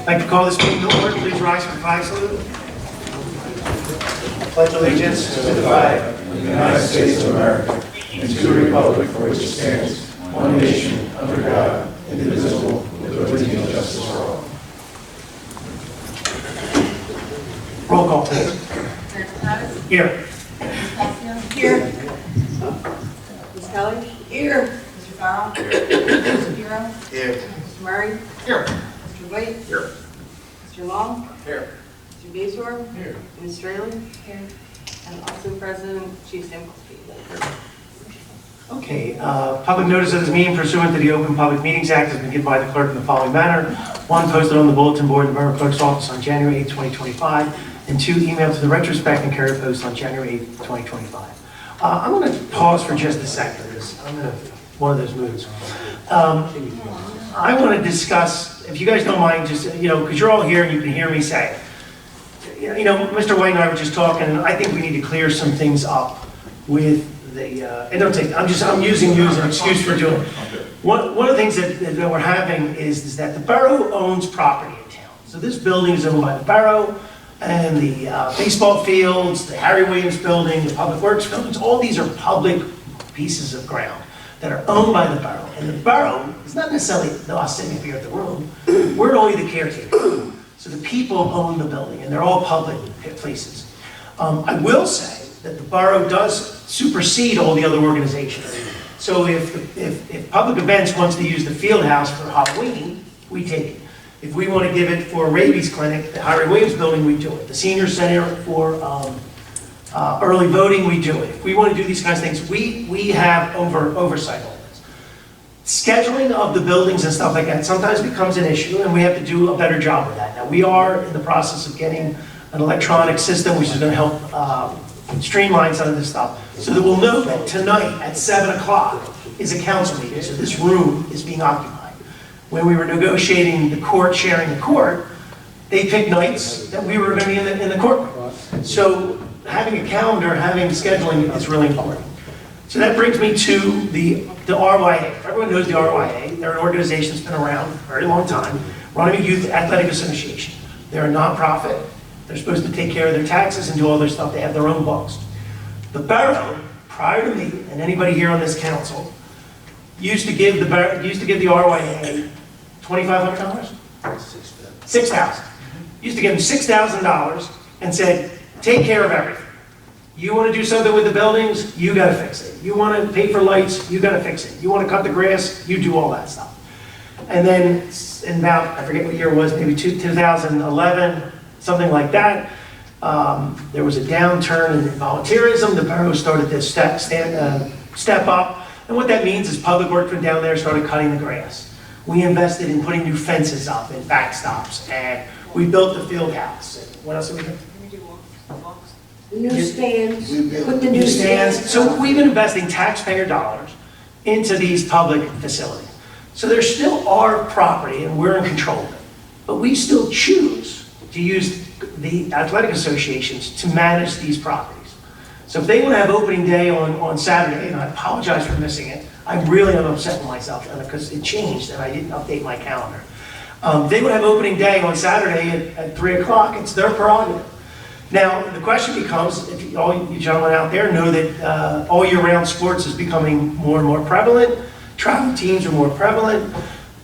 I'd like to call this meeting to order. Please rise for the flag salute. Pledge allegiance to the flag of the United States of America and to the republic for which it stands, one nation, under God, indivisible, with liberty and justice for all. Roll call, please. Here. Here. Ms. Kelly? Here. Mr. Farrell? Mr. Hero? Here. Mr. Murray? Here. Mr. White? Here. Mr. Long? Here. Mr. Bezor? Here. Ms. Straley? Here. And also present, Chief Samplesky. Okay, public notice of this meeting pursuant to the Open Public Meetings Act has been given by the clerk in the following manner. One, posted on the bulletin board in the Borough Clerk's office on January 8, 2025, and two, emailed to the retrospect and carrier post on January 8, 2025. I'm going to pause for just a second because I'm in one of those moods. I want to discuss, if you guys don't mind, just, because you're all here and you can hear me say, Mr. White and I were just talking, and I think we need to clear some things up with I'm using you as an excuse for doing it. One of the things that we're having is that the borough owns property in town. So this building is owned by the borough, and the baseball fields, the Harry Williams building, the public works buildings, all these are public pieces of ground that are owned by the borough. And the borough is not necessarily us sitting up here at the room. We're only the caretaker. So the people own the building, and they're all public places. I will say that the borough does supersede all the other organizations. So if public events wants to use the field house for Halloween, we take it. If we want to give it for a rabies clinic, the Harry Williams building, we do it. The senior center for early voting, we do it. If we want to do these kinds of things, we have oversight on this. Scheduling of the buildings and stuff like that sometimes becomes an issue, and we have to do a better job with that. Now, we are in the process of getting an electronic system which is going to help streamline some of this stuff, so that we'll know that tonight at 7 o'clock is a council meeting, so this room is being occupied. When we were negotiating the court, sharing the court, they picked nights that we were going to be in the courtroom. So having a calendar, having scheduling is really important. So that brings me to the RYA. Everyone knows the RYA. They're an organization that's been around a very long time, Runnemede Youth Athletic Association. They're a nonprofit. They're supposed to take care of their taxes and do all their stuff. They have their own books. The borough, prior to me and anybody here on this council, used to give the RYA $2,500? $6,000. Used to give them $6,000 and said, take care of everything. You want to do something with the buildings, you got to fix it. You want to pay for lights, you got to fix it. You want to cut the grass, you do all that stuff. And then in about, I forget what year it was, maybe 2011, something like that, there was a downturn in volunteerism. The borough started to step up. And what that means is public works went down there, started cutting the grass. We invested in putting new fences up and backstops, and we built the field house. What else did we do? New stands. Put the New stands. So we've been investing taxpayer dollars into these public facilities. So there's still our property, and we're in control of it. But we still choose to use the athletic associations to manage these properties. So if they want to have opening day on Saturday, and I apologize for missing it, I really am upset with myself because it changed and I didn't update my calendar. They would have opening day on Saturday at 3 o'clock. It's their prerogative. Now, the question becomes, if all you gentlemen out there know that all year-round sports is becoming more and more prevalent, travel teams are more prevalent,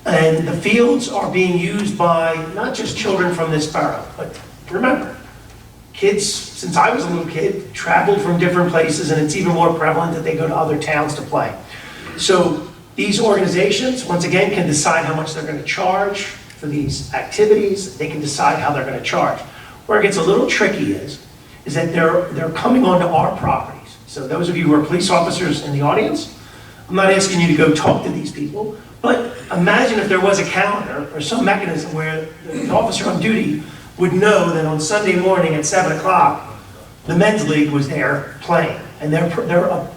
and the fields are being used by not just children from this borough, but remember, kids, since I was a little kid, traveled from different places, and it's even more prevalent that they go to other towns to play. So these organizations, once again, can decide how much they're going to charge for these activities. They can decide how they're going to charge. Where it gets a little tricky is that they're coming onto our properties. So those of you who are police officers in the audience, I'm not asking you to go talk to these people, but imagine if there was a calendar or some mechanism where the officer on duty would know that on Sunday morning at 7 o'clock, the men's league was there playing, and they're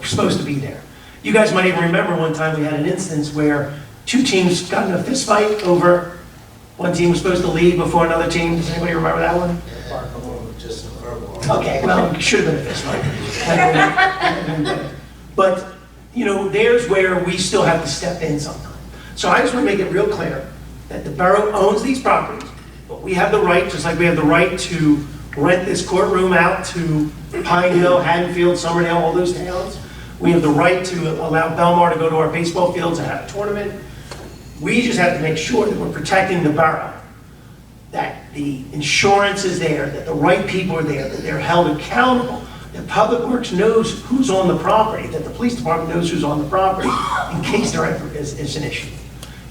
supposed to be there. You guys might even remember one time we had an instance where two teams got in a fist fight over, one team was supposed to leave before another team. Does anybody remember that one? Okay, well, it should have been a fist fight. But, there's where we still have to step in sometime. So I just want to make it real clear that the borough owns these properties. But we have the right, just like we have the right to rent this courtroom out to Pine Hill, Haddonfield, Summerdale, all those towns. We have the right to allow Belmar to go to our baseball fields and have a tournament. We just have to make sure that we're protecting the borough, that the insurance is there, that the right people are there, that they're held accountable, that Public Works knows who's on the property, that the police department knows who's on the property in case there ever is an issue.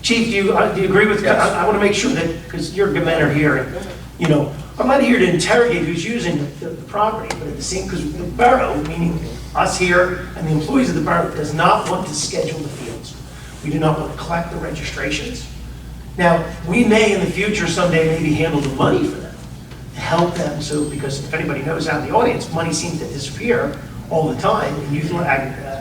Chief, do you agree with, Yes. I want to make sure that, because your good men are here, and, you know, I'm not here to interrogate who's using the property, but at the same, because the borough, meaning us here and the employees of the borough, does not want to schedule the fields. We do not want to collect the registrations. Now, we may in the future someday maybe handle the money for them, to help them, so, because if anybody knows out in the audience, money seems to disappear all the time in youth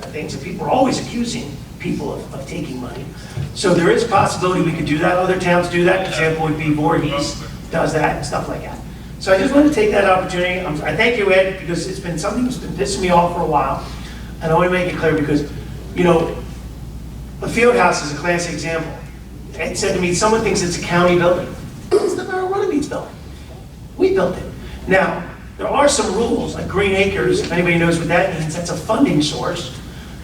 things, and people are always accusing people of taking money. So there is a possibility we could do that. Other towns do that. An example would be Voorhees does that and stuff like that. So I just wanted to take that opportunity. I thank you, Ed, because it's been something that's been pissing me off for a while. And I want to make it clear because, you know, the field house is a classic example. Ed said to me, someone thinks it's a county building. It's the Borough Runnemede's building. We built it. Now, there are some rules, like Green Acres, if anybody knows what that means, that's a funding source.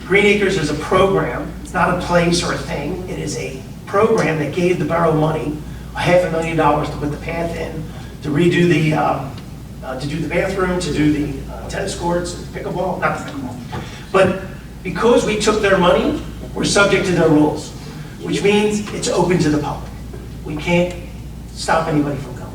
Green Acres is a program. It's not a place or a thing. It is a program that gave the borough money, $500,000 to put the path in, to redo to do the bathroom, to do the tennis courts, and pickleball, not the pickleball. But because we took their money, we're subject to their rules, which means it's open to the public. We can't stop anybody from going.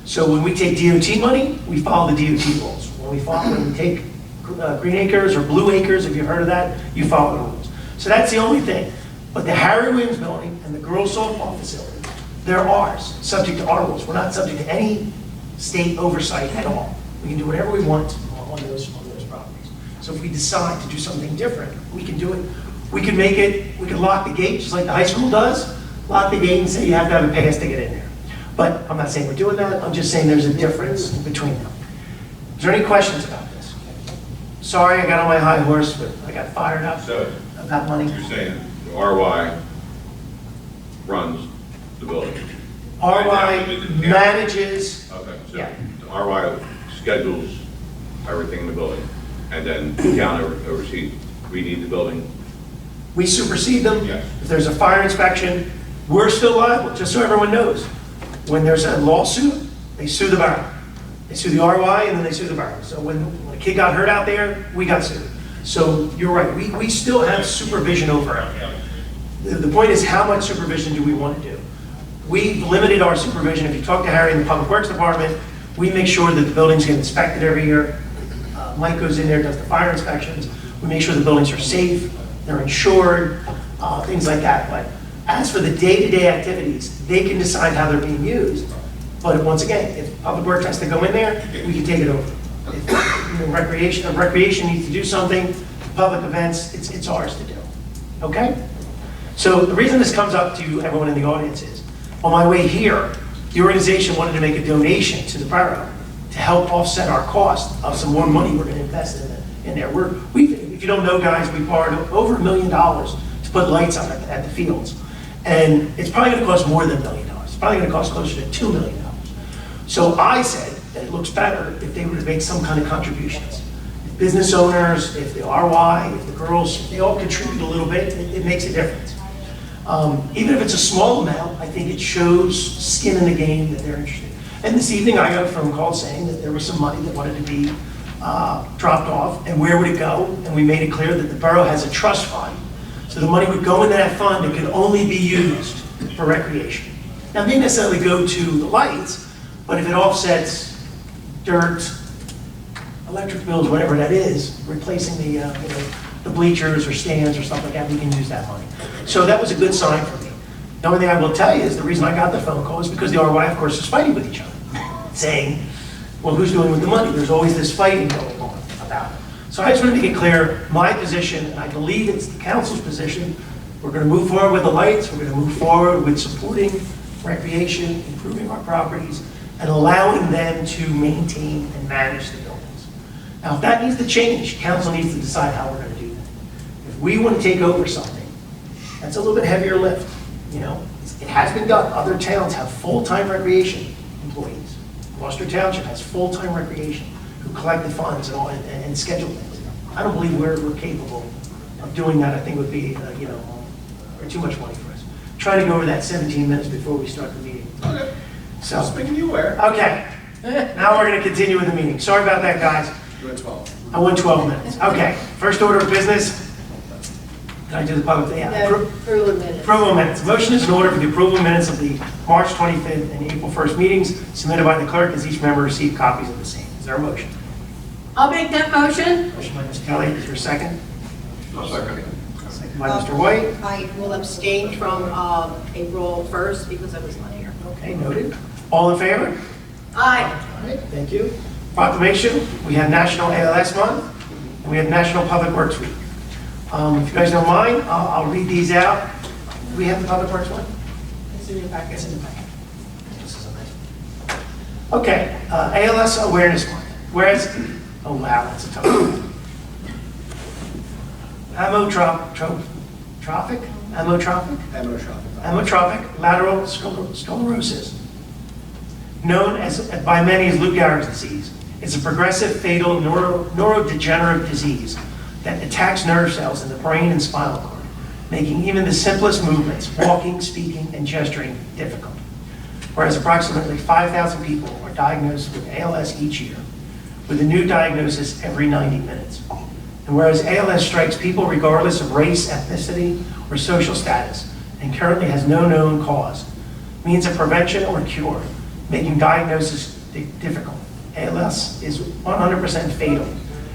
So when we take DOT money, we follow the DOT rules. When we take Green Acres or Blue Acres, if you've heard of that, you follow the rules. So that's the only thing. But the Harry Williams building and the girls softball facility, they're ours, subject to our rules. We're not subject to any state oversight at all. We can do whatever we want on those properties. So if we decide to do something different, we can do it. We can make it, we can lock the gate, just like the high school does, lock the gate and say you have to have a pass to get in there. But I'm not saying we're doing that, I'm just saying there's a difference between them. Is there any questions about this? Sorry, I got on my high horse, but I got fired up So, about money. you're saying the RY runs the building? RY manages, Okay, so Yeah. the RY schedules everything in the building, and then the town oversees, we need the building? we supersede them. Yes. If there's a fire inspection, we're still liable, just so everyone knows. When there's a lawsuit, they sue the borough. They sue the RY and then they sue the borough. So when a kid got hurt out there, we got sued. So you're right, we still have supervision over it. The point is, how much supervision do we want to do? We've limited our supervision. If you talk to Harry in the Public Works Department, we make sure that the buildings get inspected every year. Mike goes in there, does the fire inspections. We make sure the buildings are safe, they're insured, things like that. But as for the day-to-day activities, they can decide how they're being used. But once again, if Public Works has to go in there, we can take it over. If recreation needs to do something, public events, it's ours to do. Okay? So the reason this comes up to everyone in the audience is, on my way here, the organization wanted to make a donation to the borough to help offset our cost of some more money we're going to invest in there. If you don't know, guys, we borrowed over $1 million to put lights on at the fields. And it's probably going to cost more than $1 million. It's probably going to cost closer to $2 million. So I said that it looks better if they were to make some kind of contributions. If business owners, if the RY, if the girls, if they all contribute a little bit, it makes a difference. Even if it's a small amount, I think it shows skin in the game that they're interested. And this evening I got a phone call saying that there was some money that wanted to be dropped off, and where would it go? And we made it clear that the borough has a trust fund. So the money would go into that fund. It could only be used for recreation. Now, it may necessarily go to the lights, but if it offsets dirt, electric bills, whatever that is, replacing the bleachers or stands or stuff like that, we can use that money. So that was a good sign for me. The only thing I will tell you is the reason I got the phone call is because the RY, of course, is fighting with each other, saying, well, who's doing with the money? There's always this fighting going on about it. So I just want to make it clear, my position, and I believe it's the council's position, we're going to move forward with the lights, we're going to move forward with supporting recreation, improving our properties, and allowing them to maintain and manage the buildings. Now, if that needs to change, council needs to decide how we're going to do that. If we want to take over something, that's a little bit heavier lift. You know, it has been done. Other towns have full-time recreation employees. Gloucester Township has full-time recreation who collect the funds and all, and schedule things. I don't believe we're capable of doing that. I think would be, you know, or too much money for us. Trying to go over that 17 minutes before we start the meeting. Okay. So, Just making you aware. okay. Now we're going to continue with the meeting. Sorry about that, guys. You went 12. I went 12 minutes. Okay, first order of business. Can I do the public? Yeah. No, approval of minutes. Approval of minutes. Motion is in order for the approval of minutes of the March 25th and April 1st meetings submitted by the clerk as each member received copies of the same. Is there a motion? I'll make that motion. Motion by Ms. Kelly. Is there a second? I'll second. Second by Mr. White. I will abstain from April 1st because I was not here. Okay, noted. All in favor? Aye. All right, thank you. Proclamation. We have National ALS Month and we have National Public Works Week. If you guys don't mind, I'll read these out. Do we have the Public Works one? It's in your packet. It's in the packet. This is amazing. Okay, ALS Awareness Month. Whereas, oh wow, that's a tough one. Amyotrophic lateral sclerosis, known as by many as Lou Gehrig's disease. It's a progressive, fatal neurodegenerative disease that attacks nerve cells in the brain and spinal cord, making even the simplest movements, walking, speaking, and gesturing, difficult. Whereas approximately 5,000 people are diagnosed with ALS each year, with a new diagnosis every 90 minutes. And whereas ALS strikes people regardless of race, ethnicity, or social status, and currently has no known cause, means of prevention or cure, making diagnosis difficult. ALS is 100% fatal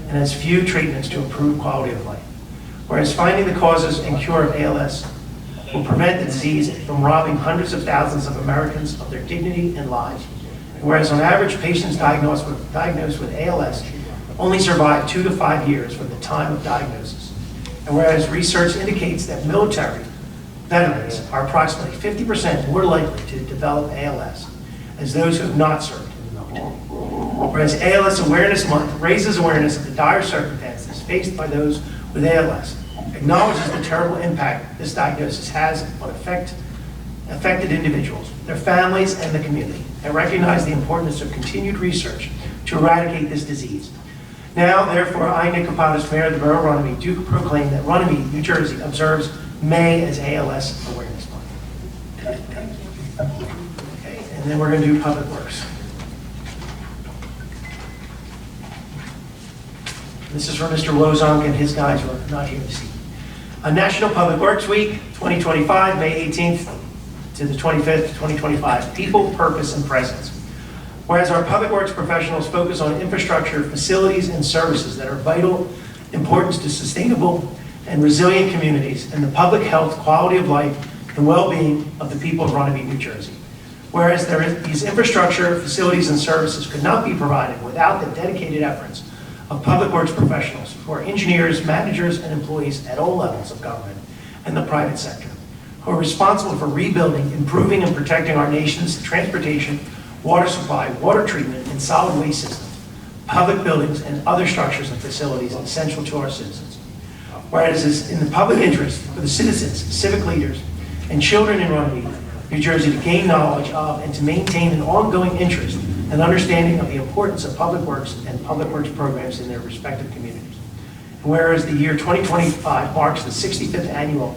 and has few treatments to improve quality of life. Whereas finding the causes and cure of ALS will prevent the disease from robbing hundreds of thousands of Americans of their dignity and lives. And whereas on average, patients diagnosed with ALS only survive 2 to 5 years from the time of diagnosis. And whereas research indicates that military veterans are approximately 50% more likely to develop ALS as those who have not served in the military. Whereas ALS Awareness Month raises awareness of the dire circumstances faced by those with ALS, acknowledges the terrible impact this diagnosis has on affected individuals, their families, and the community, and recognize the importance of continued research to eradicate this disease. Now, therefore, I, Nick Kapadas, Mayor of the Borough of Runnemede, do proclaim that Runnemede, New Jersey, observes May as ALS Awareness Month. Okay, and then we're going to do Public Works. This is for Mr. Lozonk and his guys who are not here this evening. National Public Works Week 2025, May 18th to the 25th, 2025. People, purpose, and presence. Whereas our public works professionals focus on infrastructure, facilities, and services that are vital importance to sustainable and resilient communities and the public health, quality of life, and well-being of the people of Runnemede, New Jersey. Whereas these infrastructure, facilities, and services could not be provided without the dedicated efforts of public works professionals who are engineers, managers, and employees at all levels of government and the private sector, who are responsible for rebuilding, improving, and protecting our nation's transportation, water supply, water treatment, and solid waste systems, public buildings, and other structures and facilities essential to our citizens. Whereas it is in the public interest for the citizens, civic leaders, and children in Runnemede, New Jersey to gain knowledge of and to maintain an ongoing interest and understanding of the importance of public works and public works programs in their respective communities. And whereas the year 2025 marks the 65th annual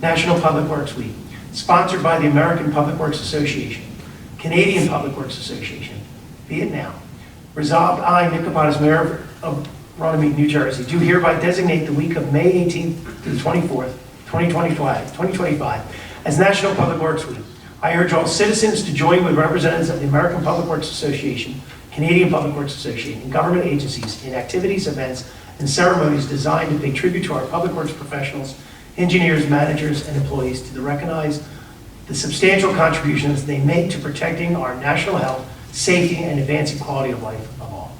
National Public Works Week, sponsored by the American Public Works Association, Canadian Public Works Association, be it now. Resolved, I, Nick Kapadas, Mayor of Runnemede, New Jersey, do hereby designate the week of May 18th to the 24th, 2025 as National Public Works Week. I urge all citizens to join with representatives of the American Public Works Association, Canadian Public Works Association, and government agencies in activities, events, and ceremonies designed to pay tribute to our public works professionals, engineers, managers, and employees to recognize the substantial contributions they make to protecting our national health, safety, and advancing quality of life of all.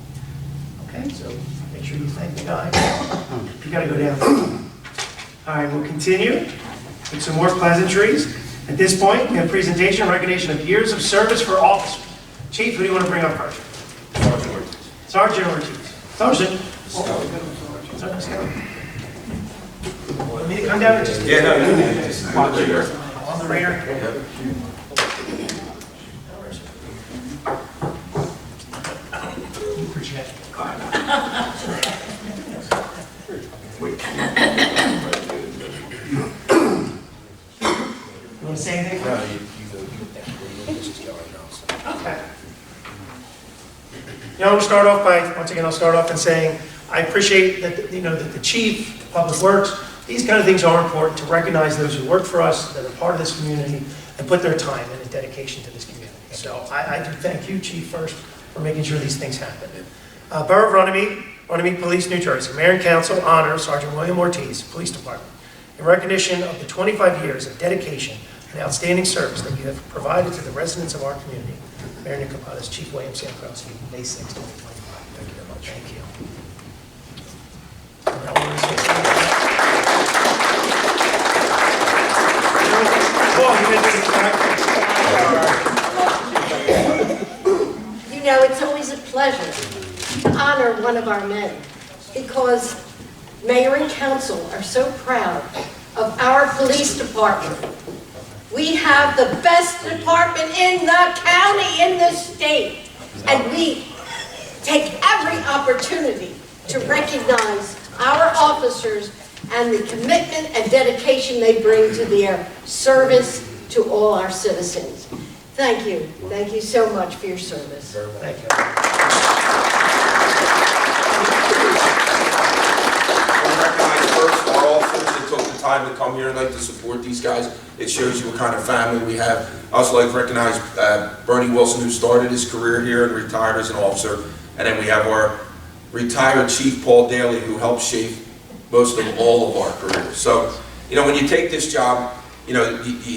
Okay, so make sure you thank the guy. You gotta go down. All right, we'll continue with some more pleasantries. At this point, we have presentation and recognition of years of service for officers. Chief, who do you want to bring up first? Sergeant Ortiz. Sergeant. Sergeant. Want me to come down or just? Yeah, no. On Operator? You project. You want to say anything? No, you go. This is going now. Okay. You know, I'll start off in saying, I appreciate that, that the chief, public works, these kind of things are important to recognize those who work for us, that are part of this community, and put their time and dedication to this community. So I do thank you, chief, first, for making sure these things happen. Borough of Runnemede Police, New Jersey, Mayor and Council honor Sergeant William Ortiz, Police Department, in recognition of the 25 years of dedication and outstanding service that you have provided to the residents of our community. Mayor Nicopadas, Chief William Sankrowski, May 6, 2025. Thank you very much. Thank you. You know, it's always a pleasure to honor one of our men because Mayor and Council are so proud of our police department. We have the best department in the county, in the state, and we take every opportunity to recognize our officers and the commitment and dedication they bring to their service to all our citizens. Thank you. Thank you so much for your service. Thank you. Recognize first our officers that took the time to come here tonight to support these guys. It shows you what kind of family we have. I also like to recognize Bernie Wilson, who started his career here and retired as an officer. And then we have our retired Chief Paul Daly, who helped shape most of all of our careers. So, when you take this job, you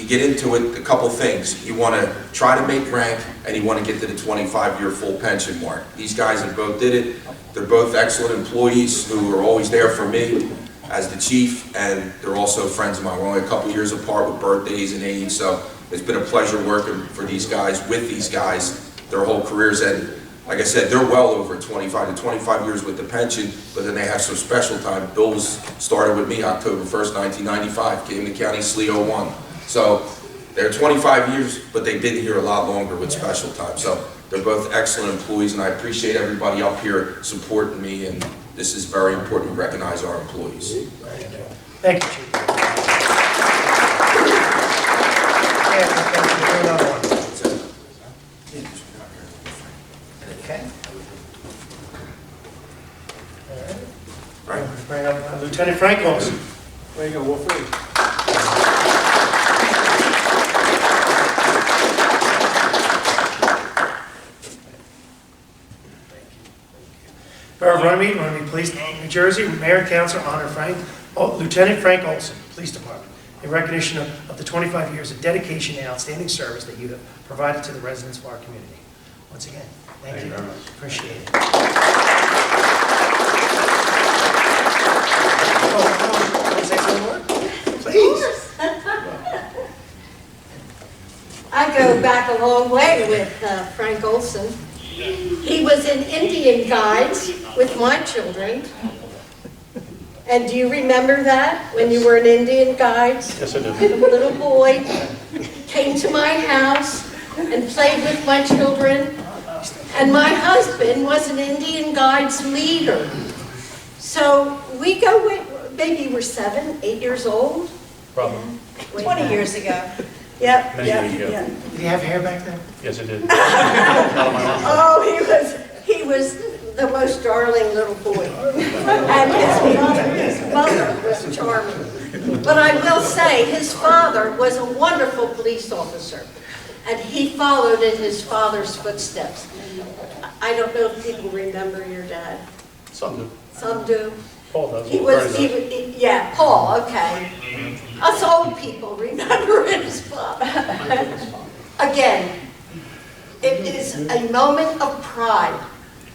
get into it, a couple things. You want to try to make rank, and you want to get to the 25-year full pension mark. These guys have both did it. They're both excellent employees who are always there for me as the chief, and they're also friends of mine. We're only a couple years apart with birthdays and age, so it's been a pleasure working for these guys, with these guys, their whole careers. And like I said, they're well over 25 to 25 years with the pension, but then they have some special time. Bill started with me October 1st, 1995, came to County SLE 01. So they're 25 years, but they've been here a lot longer with special time. So they're both excellent employees, and I appreciate everybody up here supporting me, and this is very important to recognize our employees. Thank you, Chief. Okay. All right. Bring up Lieutenant Frank Olson. There you go, Wolfie. Borough of Runnemede Police, New Jersey, Mayor and Council honor Lieutenant Frank Olson, Police Department, in recognition of the 25 years of dedication and outstanding service that you have provided to the residents of our community. Once again, thank you. Very much. Appreciate it. Want to say some more? Please. I go back a long way with Frank Olson. He was in Indian Guides with my children. And do you remember that, when you were in Indian Guides? Yes, I do. The little boy came to my house and played with my children. And my husband was an Indian Guides leader. So we go with, maybe you were 7, 8 years old? Probably. 20 years ago. Yep, Many yep, years ago. yep. Did he have hair back then? Yes, I did. Not on my own. Oh, he was the most darling little boy. And his mother was charming. But I will say, his father was a wonderful police officer. And he followed in his father's footsteps. I don't know if people remember your dad. Some do. Some do. Paul does. Yeah, Paul, okay. Us old people remember his father. Again, it is a moment of pride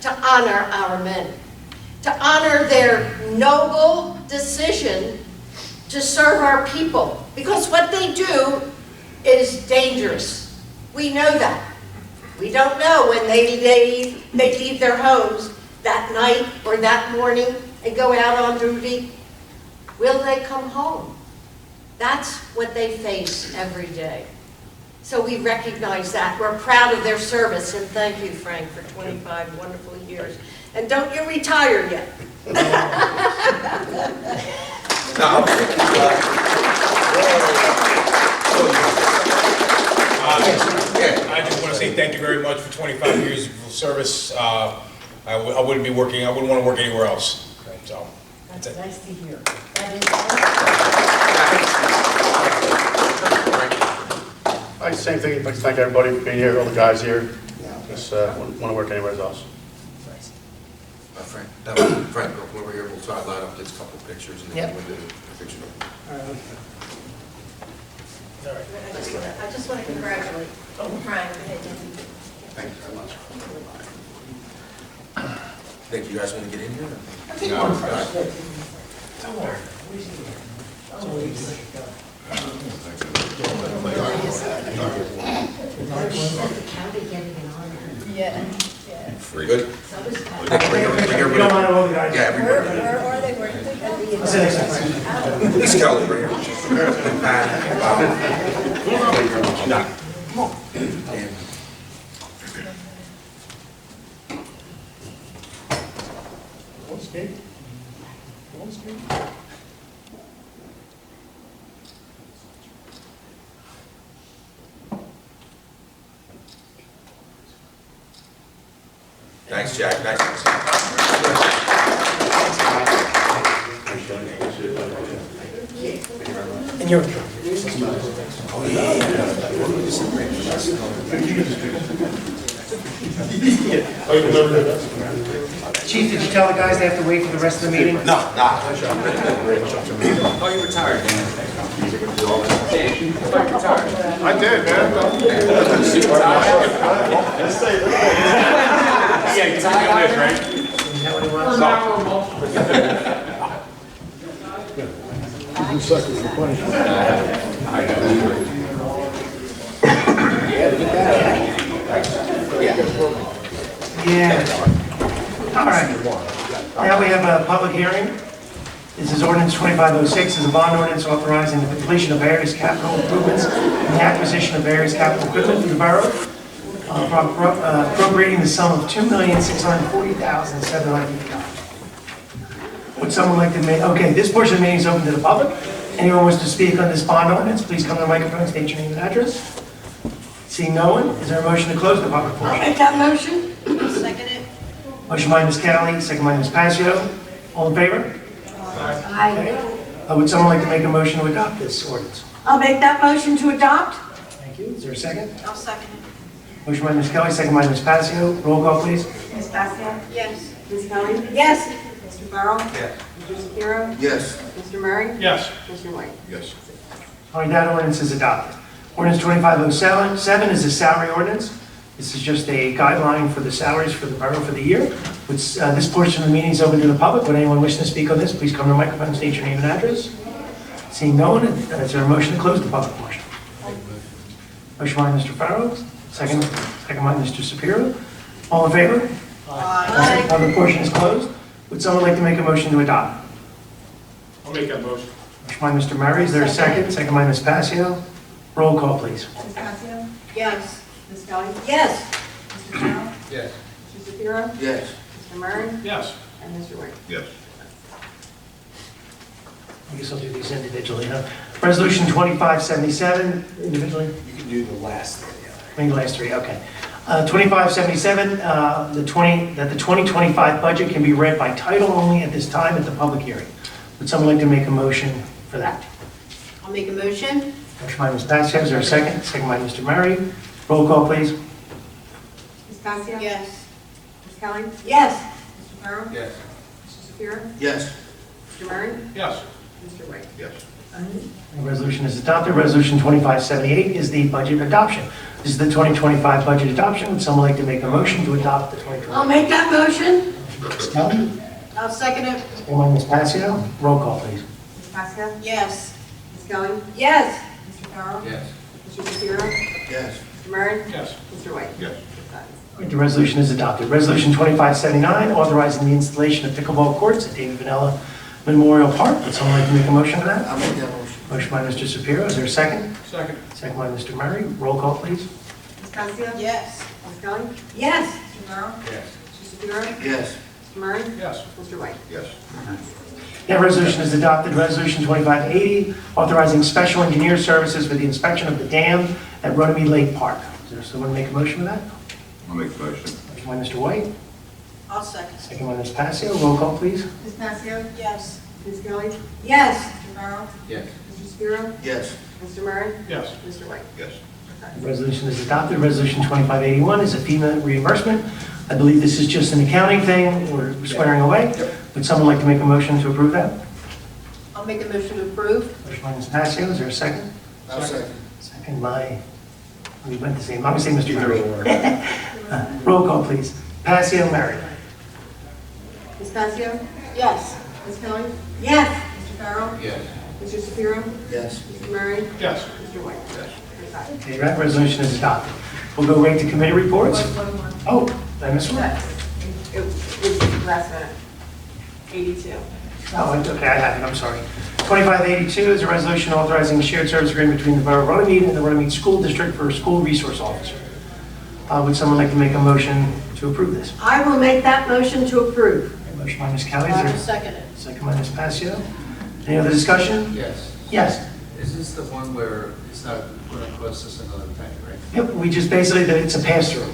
to honor our men, to honor their noble decision to serve our people, because what they do is dangerous. We know that. We don't know when they leave their homes that night or that morning and go out on duty. Will they come home? That's what they face every day. So we recognize that. We're proud of their service, and thank you, Frank, for 25 wonderful years. And don't you retire yet. I just want to say thank you very much for 25 years of service. I wouldn't want to work anywhere else. So, That's nice to hear. Same thing, I'd like to thank everybody for being here, all the guys here. Just want to work anywhere else. Frank, come over here, we'll try to line up this couple of pictures and then Yep. we'll do the picture. I just want to congratulate Frank. Thank you very much. Think you guys want to get in here? Don't worry. Very good. You don't mind all the guys? Yeah, everybody. Where are they working together? I'll sit next to Frank. Please, Kelly, bring her. Thanks, Jack. Thanks. And you're. Chief, did you tell the guys they have to wait for the rest of the meeting? No. Oh, you retired, man. I did, man. yeah, you can do this, right? Is that what he wants? Yeah. All right. Now we have a public hearing. This is ordinance 2506, is a bond ordinance authorizing the completion of various capital improvements and the acquisition of various capital equipment for the borough, appropriating the sum of $2,640,750. Would someone like to make, okay, this portion of the meeting is open to the public. Anyone wants to speak on this bond ordinance, please come to the microphone, state your name and address. Seeing no one, is there a motion to close the public I'll portion? make that motion. Second it. Motion by Ms. Cali, second by Ms. Pasio. All in favor? Aye. Okay. Would someone like to make a motion to adopt this ordinance? I'll make that motion to adopt. Thank you. Is there a second? I'll second it. Motion by Ms. Kelly, second by Ms. Pasio. Roll call, please. Ms. Bastian? Yes. Ms. Kelly? Yes. Mr. Burrow? Yes. Mr. Shapiro? Yes. Mr. Murray? Yes. Mr. White? Yes. All right, that ordinance is adopted. Ordinance 2507 is a salary ordinance. This is just a guideline for the salaries for the borough for the year. This portion of the meeting is open to the public. Would anyone wish to speak on this, please come to the microphone and state your name and address. Seeing no one, is there a motion to close the public portion? Motion by Mr. Farrow, second by Mr. Shapiro. All in favor? Aye. Public portion is closed. Would someone like to make a motion to adopt? I'll make that motion. Motion by Mr. Murray, is there a second? Second by Ms. Passio. Roll call, please. Ms. Bastian? Yes. Ms. Kelly? Yes. Mr. Burrow? Yes. Mr. Shapiro? Yes. Mr. Murray? Yes. And Mr. White? Yes. I guess I'll do these individually, huh? Resolution 2577, individually? You can do the last three. Maybe the last three, okay. 2577, that the 2025 budget can be read by title only at this time at the public hearing. Would someone like to make a motion for that? I'll make a motion. Motion by Ms. Pasio, is there a second? Second by Mr. Murray. Roll call, please. Ms. Bastian? Yes. Ms. Kelly? Yes. Mr. Burrow? Yes. Mr. Shapiro? Yes. Mr. Murray? Yes. Mr. White? Yes. The resolution is adopted. Resolution 2578 is the budget adoption. This is the 2025 budget adoption. Would someone like to make a motion to adopt the 2025? I'll make that motion. Ms. Kelly? I'll second it. Second by Ms. Pasio. Roll call, please. Ms. Bastian? Yes. Ms. Kelly? Yes. Mr. Burrow? Yes. Mr. Shapiro? Yes. Mr. Murray? Yes. Mr. White? Yes. The resolution is adopted. Resolution 2579, authorizing the installation of pickleball courts at David Vanella Memorial Park. Would someone like to make a motion for that? I'll make that motion. Motion by Mr. Shapiro, is there a second? Second. Second by Mr. Murray. Roll call, please. Ms. Gracia? Yes. Ms. Kelly? Yes. Mr. Merrill? Yes. Mr. Shapiro? Yes. Mr. Murray? Yes. Mr. White? Yes. That resolution is adopted. Resolution 2580, authorizing special engineer services for the inspection of the dam at Runnemede Lake Park. Is there someone make a motion for that? I'll make the motion. Motion by Mr. White, I'll second. second by Ms. Passio. Roll call, please. Ms. Gracia? Yes. Ms. Kelly? Yes. Mr. Merrill? Yes. Mr. Shapiro? Yes. Mr. Murray? Yes. Mr. White? Yes. The resolution is adopted. Resolution 2581 is a FEMA reimbursement. I believe this is just an accounting thing. We're squaring away. Would someone like to make a motion to approve that? I'll make a motion to approve. Motion by Ms. Passio. Is there a second? I'll second. Second by, we went the same, obviously Mr. Murray. Roll call, please. Passio, Murray. Ms. Gracia? Yes. Ms. Kelly? Yes. Mr. Farrell? Yes. Mr. Shapiro? Yes. Mr. Murray? Yes. Mr. White? Yes. Okay, that resolution is adopted. We'll go right to committee reports. Oh, did I miss one? It was last minute. 82. Oh, okay, I have it, I'm sorry. 2582 is a resolution authorizing a shared service agreement between the Borough of Runnemede and the Runnemede School District for a school resource officer. Would someone like to make a motion to approve this? I will make that motion to approve. Motion by Ms. Kelly, is I will there second it. a second by Ms. Passio? Any other discussion? Yes. Yes. Is this the one where it's not going to cost us another penny, right? Yep, we just basically, it's a pass-through.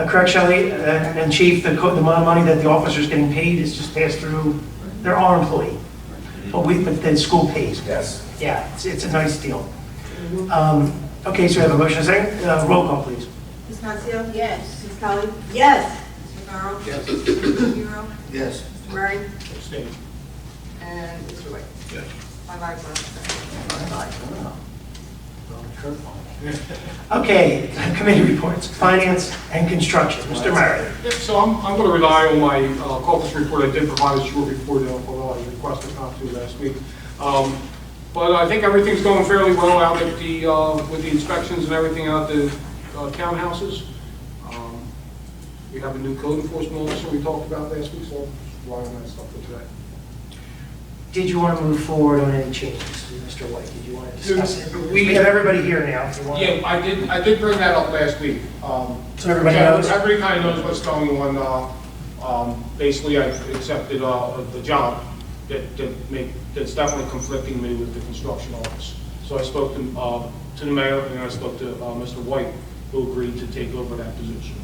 Correct, Shelley, and Chief, the amount of money that the officer's getting paid is just passed through, they're our employee. But the school pays. Yes. Yeah, it's a nice deal. Okay, so we have a motion, a second. Roll call, please. Ms. Gracia? Yes. Ms. Kelly? Yes. Mr. Farrell? Yes. Mr. Shapiro? Yes. Mr. Murray? Abstain. And Mr. White? Yes. 5 ayes, 1 abstention. Okay, committee reports, finance and construction. Mr. Murray. Yeah, so I'm going to rely on my caucus report. I did provide a short report, although I requested not to last week. But I think everything's going fairly well out at the, with the inspections and everything out the townhouses. We have a new code enforcement officer we talked about last week, so I'll rely on that stuff for today. Did you want to move forward on any changes, Mr. White? Did you want to discuss it? We have everybody here now. If you want. Yeah, I did bring that up last week. So everybody knows? Everybody kind of knows what's going on. Basically, I've accepted the job that's definitely conflicting me with the construction office. So I spoke to the mayor, and I spoke to Mr. White, who agreed to take over that position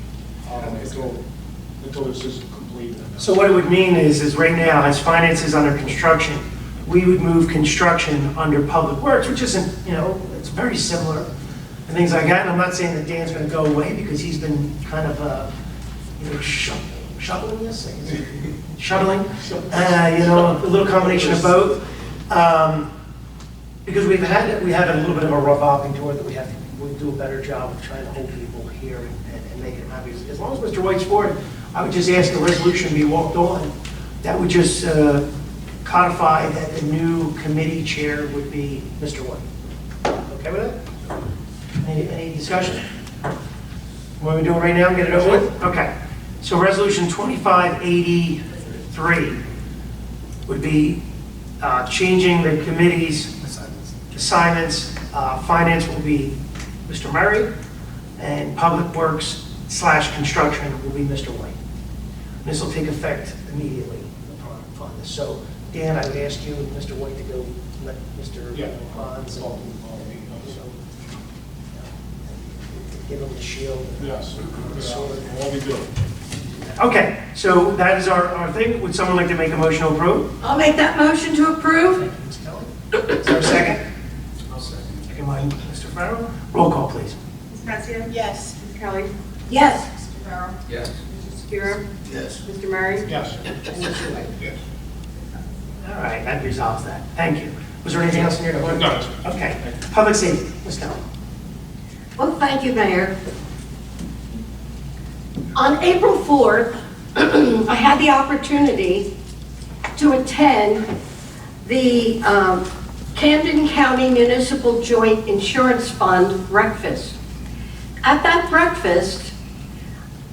until this is completed. So what it would mean is right now, as finance is under construction, we would move construction under public works, which isn't, it's very similar and things like that. And I'm not saying that Dan's going to go away because he's been kind of, shuttling this, shuttling, a little combination of both. Because we had a little bit of a revolving door that we'll do a better job of trying to hold people here and make it happy. As long as Mr. White's for it, I would just ask a resolution be walked on. That would just codify that the new committee chair would be Mr. White. Okay with that? Any discussion? What are we doing right now? Get it over with? Okay. So resolution 2583 would be changing the committee's assignments. Finance will be Mr. Murray, and Public Works / Construction will be Mr. White. This will take effect immediately upon this. So, Dan, I would ask you and Mr. White to go let Mr. Bonds give him the shield. Yes, The sword. all we do. Okay, so that is our thing. Would someone like to make a motion to approve? I'll make that motion to approve. Ms. Kelly. Is there a second? I'll second. Second by Mr. Farrell. Roll call, please. Ms. Gracia? Yes. Ms. Kelly? Yes. Mr. Farrell? Yes. Mr. Shapiro? Yes. Mr. Murray? Yes. And Mr. White? Yes. All right, that resolves that. Thank you. Was there anything else in here? No. Okay. Public safety, Ms. Kelly. Well, thank you, Mayor. On April 4th, I had the opportunity to attend the Camden County Municipal Joint Insurance Fund breakfast. At that breakfast,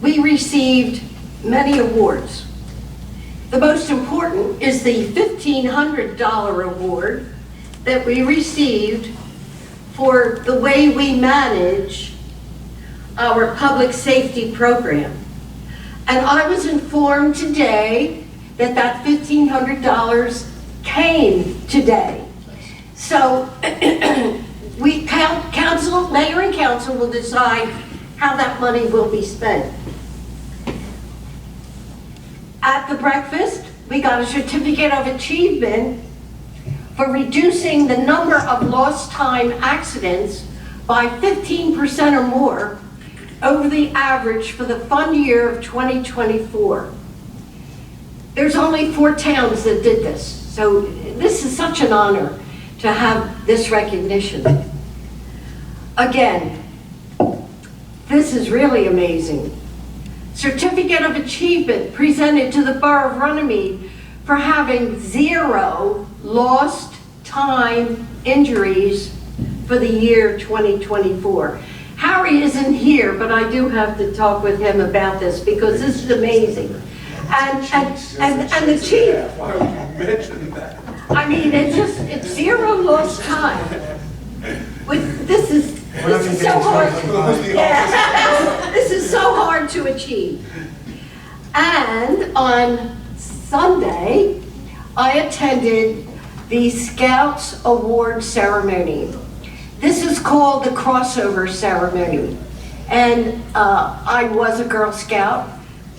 we received many awards. The most important is the $1,500 award that we received for the way we manage our public safety program. And I was informed today that that $1,500 came today. So mayor and council will decide how that money will be spent. At the breakfast, we got a certificate of achievement for reducing the number of lost time accidents by 15% or more over the average for the fund year of 2024. There's only 4 towns that did this, so this is such an honor to have this recognition. Again, this is really amazing. Certificate of achievement presented to the Borough of Runnemede for having 0 lost time injuries for the year 2024. Harry isn't here, but I do have to talk with him about this because this is amazing. And the chief, I mean, it's 0 lost time. This is so hard. Yeah. This is so hard to achieve. And on Sunday, I attended the Scouts Award ceremony. This is called the crossover ceremony. And I was a Girl Scout.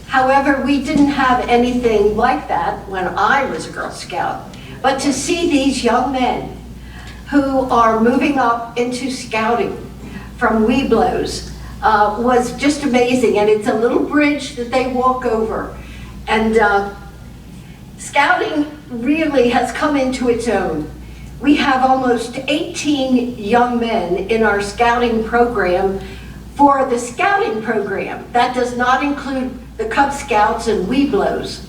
However, we didn't have anything like that when I was a Girl Scout. But to see these young men who are moving up into scouting from Weeblos was just amazing. And it's a little bridge that they walk over. And scouting really has come into its own. We have almost 18 young men in our scouting program for the scouting program. That does not include the Cub Scouts and Weeblos.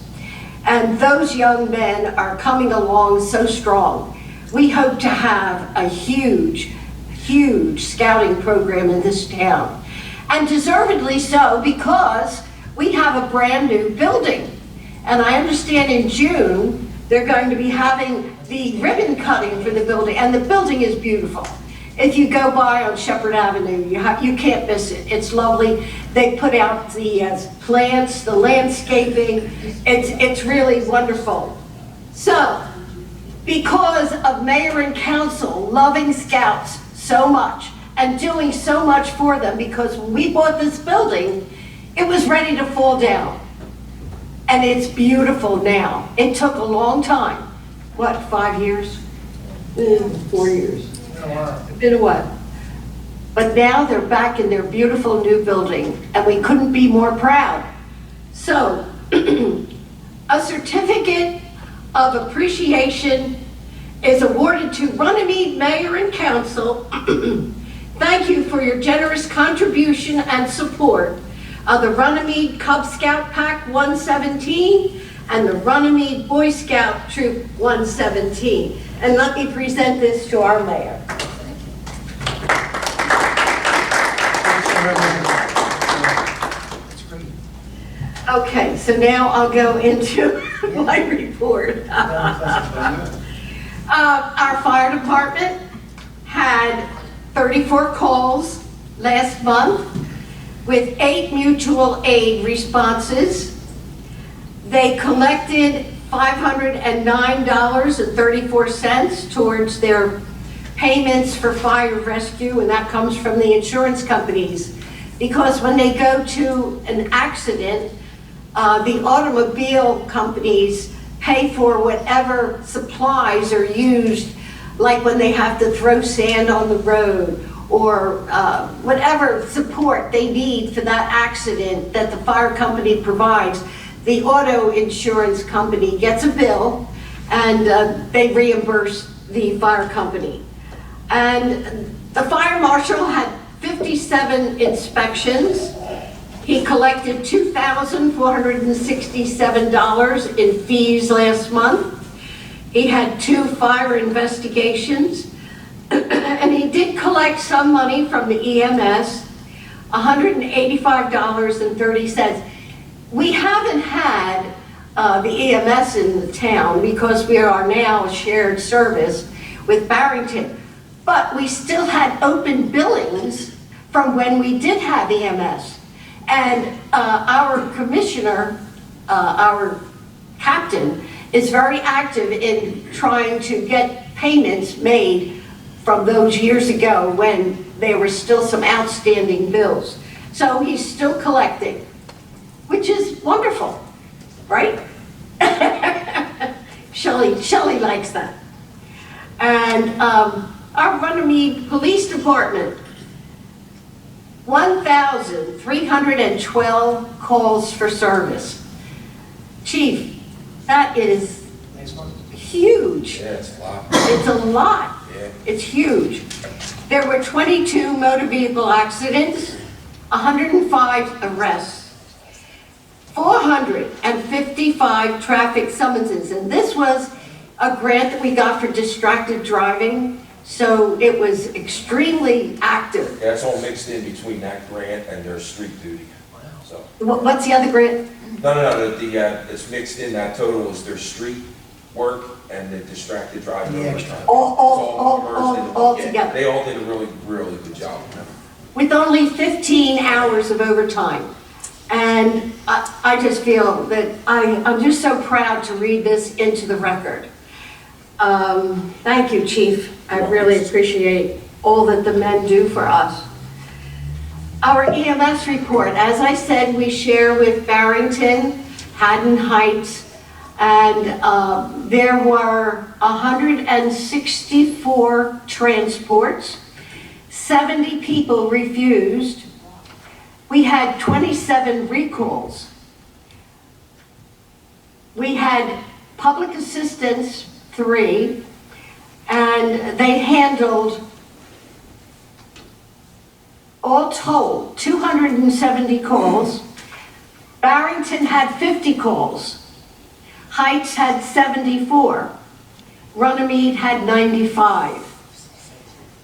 And those young men are coming along so strong. We hope to have a huge, huge scouting program in this town. And deservedly so, because we have a brand new building. And I understand in June, they're going to be having the ribbon cutting for the building, and the building is beautiful. If you go by on Shepherd Avenue, you can't miss it. It's lovely. They put out the plants, the landscaping. It's really wonderful. So, because of mayor and council loving Scouts so much and doing so much for them, because when we bought this building, it was ready to fall down. And it's beautiful now. It took a long time. What, 5 years? 4 years. Been a while. But now they're back in their beautiful new building, and we couldn't be more proud. So, a certificate of appreciation is awarded to Runnemede Mayor and Council. Thank you for your generous contribution and support of the Runnemede Cub Scout Pack 117 and the Runnemede Boy Scout Troop 117. And let me present this to our mayor. Okay, so now I'll go into my report. Our fire department had 34 calls last month with 8 mutual aid responses. They collected $509.34 towards their payments for fire rescue, and that comes from the insurance companies. Because when they go to an accident, the automobile companies pay for whatever supplies are used, like when they have to throw sand on the road, or whatever support they need for that accident that the fire company provides. The auto insurance company gets a bill and they reimburse the fire company. And the fire marshal had 57 inspections. He collected $2,467 in fees last month. He had 2 fire investigations. And he did collect some money from the EMS, $185.30. We haven't had the EMS in the town because we are now a shared service. with Barrington. But we still had open billings from when we did have EMS. And our commissioner, our captain, is very active in trying to get payments made from those years ago when there were still some outstanding bills. So he's still collecting, which is wonderful, right? Shelley likes that. And our Runnemede Police Department, 1,312 calls for service. Chief, that is huge. Yeah, it's a lot. It's a lot. Yeah. It's huge. There were 22 motor vehicle accidents, 105 arrests, 455 traffic summonses. And this was a grant that we got for distracted driving, so it was extremely active. Yeah, it's all mixed in between that grant and their street duty. So, What's the other grant? no, it's mixed in, that total is their street work and the distracted driving Yeah. overtime. All Yeah, together. they all did a really, really good job. With only 15 hours of overtime. And I just feel that I'm just so proud to read this into the record. Thank you, Chief. I really appreciate all that the men do for us. Our EMS report, as I said, we share with Barrington, Haddon Heights, and there were 164 transports. 70 people refused. We had 27 recalls. We had public assistance, 3, and they handled, all told, 270 calls. Barrington had 50 calls. Heights had 74. Runnemede had 95.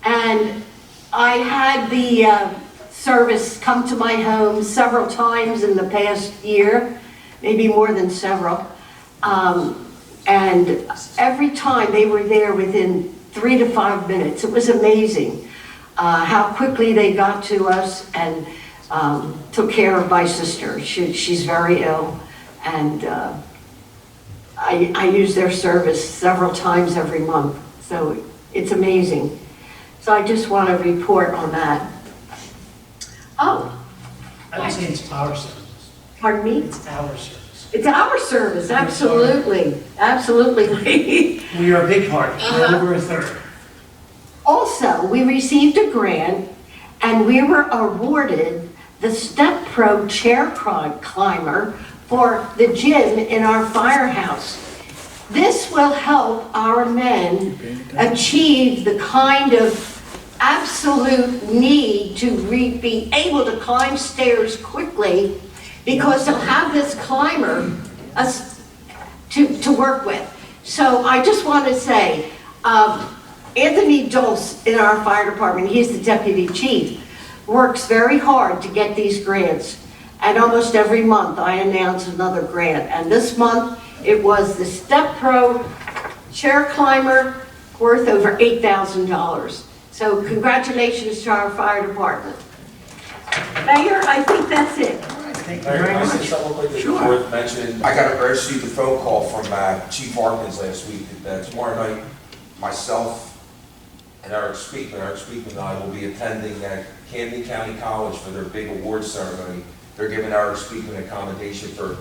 And I had the service come to my home several times in the past year, maybe more than several. And every time they were there within 3 to 5 minutes. It was amazing how quickly they got to us and took care of my sister. She's very ill, and I use their service several times every month. So it's amazing. So I just want to report on that. Oh, I would say it's our service. pardon me? It's our service. It's our service, absolutely, absolutely. We are a big party, we're over a third. Also, we received a grant and we were awarded the Step Pro Chair Climber for the gym in our firehouse. This will help our men achieve the kind of absolute need to be able to climb stairs quickly, because they'll have this climber to work with. So I just want to say, Anthony Dulce in our fire department, he's the deputy chief, works very hard to get these grants. And almost every month I announce another grant. And this month it was the Step Pro Chair Climber worth over $8,000. So congratulations to our fire department. Mayor, I think that's it. Thank you very much. Sure. Worth mentioning, I received a phone call from Chief Harkins last week that tomorrow night, myself and Eric Speakman and I will be attending at Camden County College for their big awards ceremony. They're giving Eric Speakman a commendation for,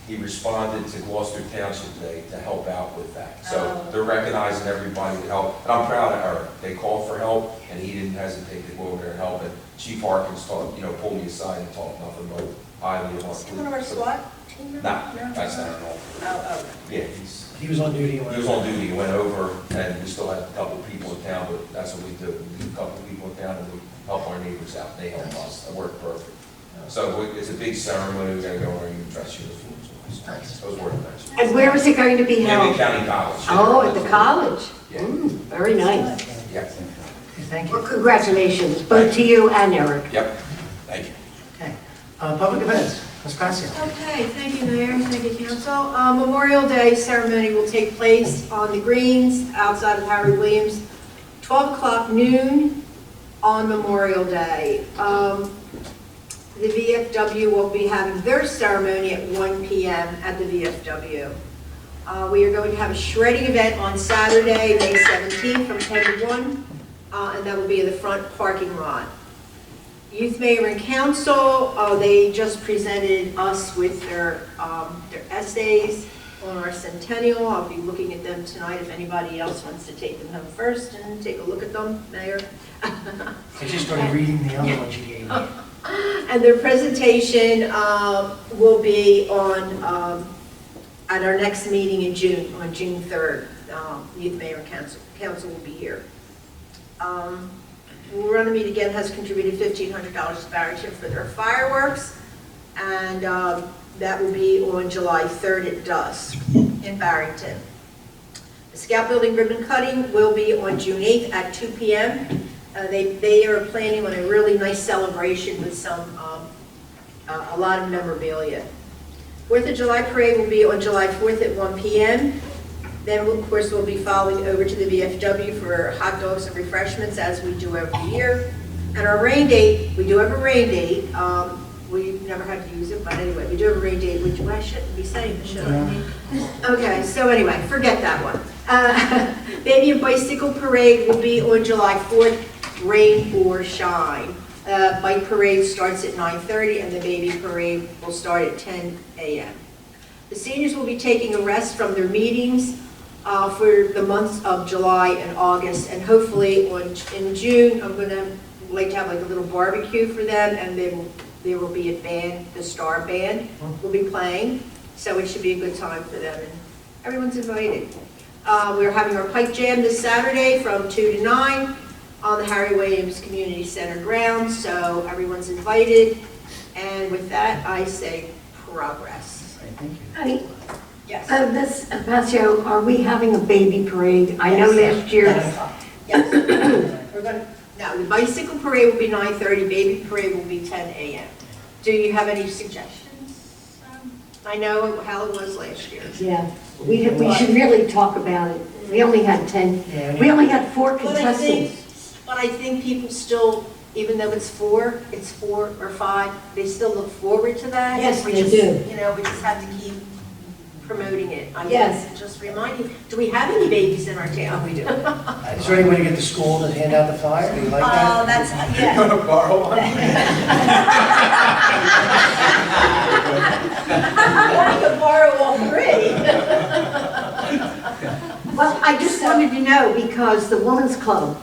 he responded to Gloucester Township today to help out with that. So they're recognizing everybody to help. And I'm proud of Eric. They called for help and he didn't hesitate to go over there and help. And Chief Harkins pulled me aside and talked nothing but highly of us. One of our SWAT team members? No, that's not at all. Oh, Yeah, He was on duty. he was on duty, he went over, and we still had a couple people in town, but that's what we do. We leave a couple people in town and we help our neighbors out, they help us. It worked perfect. So it's a big ceremony, we're gonna go in our dress uniforms. Those were nice. And where is it going to be held? Camden County College. Oh, at the college? Yeah. Very nice. Yep, Thank Well, you. congratulations, both to you and Eric. yep, thank you. Okay. Public events. Ms. Patsy? Okay, thank you, Mayor, thank you, Council. Memorial Day ceremony will take place on the greens outside of Harry Williams, 12 o'clock noon on Memorial Day. The VFW will be having their ceremony at 1 p.m. at the VFW. We are going to have a shredding event on Saturday, May 17th from 10 to 1, and that will be in the front parking lot. Youth Mayor and Council, they just presented us with their essays on our centennial. I'll be looking at them tonight if anybody else wants to take them home first and take a look at them, Mayor. I just started reading the other ones you gave me. And their presentation will be on at our next meeting in June, on June 3rd. Youth Mayor and Council will be here. Runnemede again has contributed $1,500 to Barrington for their fireworks, and that will be on July 3rd at dusk in Barrington. The Scout Building ribbon cutting will be on June 8th at 2 p.m. They are planning on a really nice celebration with a lot of memorabilia. 4th of July parade will be on July 4th at 1 p.m. Then, of course, we'll be following over to the VFW for hot dogs and refreshments, as we do every year. And our rain date, we do have a rain date. We've never had to use it, but anyway, we do have a rain date, which I shouldn't be saying this, should I? Okay, so anyway, forget that one. Baby and Bicycle Parade will be on July 4th, rain or shine. Bike parade starts at 9:30, and the baby parade will start at 10 a.m. The seniors will be taking a rest from their meetings for the months of July and August, and hopefully in June, I'm going to like to have like a little barbecue for them, and then there will be a band, the Star Band will be playing, so it should be a good time for them, and everyone's invited. We're having our Pike Jam this Saturday from 2 to 9 on the Harry Williams Community Center grounds, so everyone's invited, and with that, I say progress. Thank you. Honey, Yes. Miss Pasio, are we having a baby parade? I know last year. Yes. We're going to, no, the bicycle parade will be 9:30, baby parade will be 10 a.m. Do you have any suggestions? I know how it was last year. Yeah, we should really talk about it. We only had 10, we only had 4 contestants. But I think people still, even though it's 4 or 5, they still look forward to that. Yes, We they just, do. You know, we just have to keep promoting it. I Yes. guess, just reminding, do we have any babies in our town? We do. Is there any way to get the school to hand out the flyer? Do you like that? Oh, that's, yeah. You want to borrow one? I could borrow all 3. Well, I just wanted to know, because the Women's Club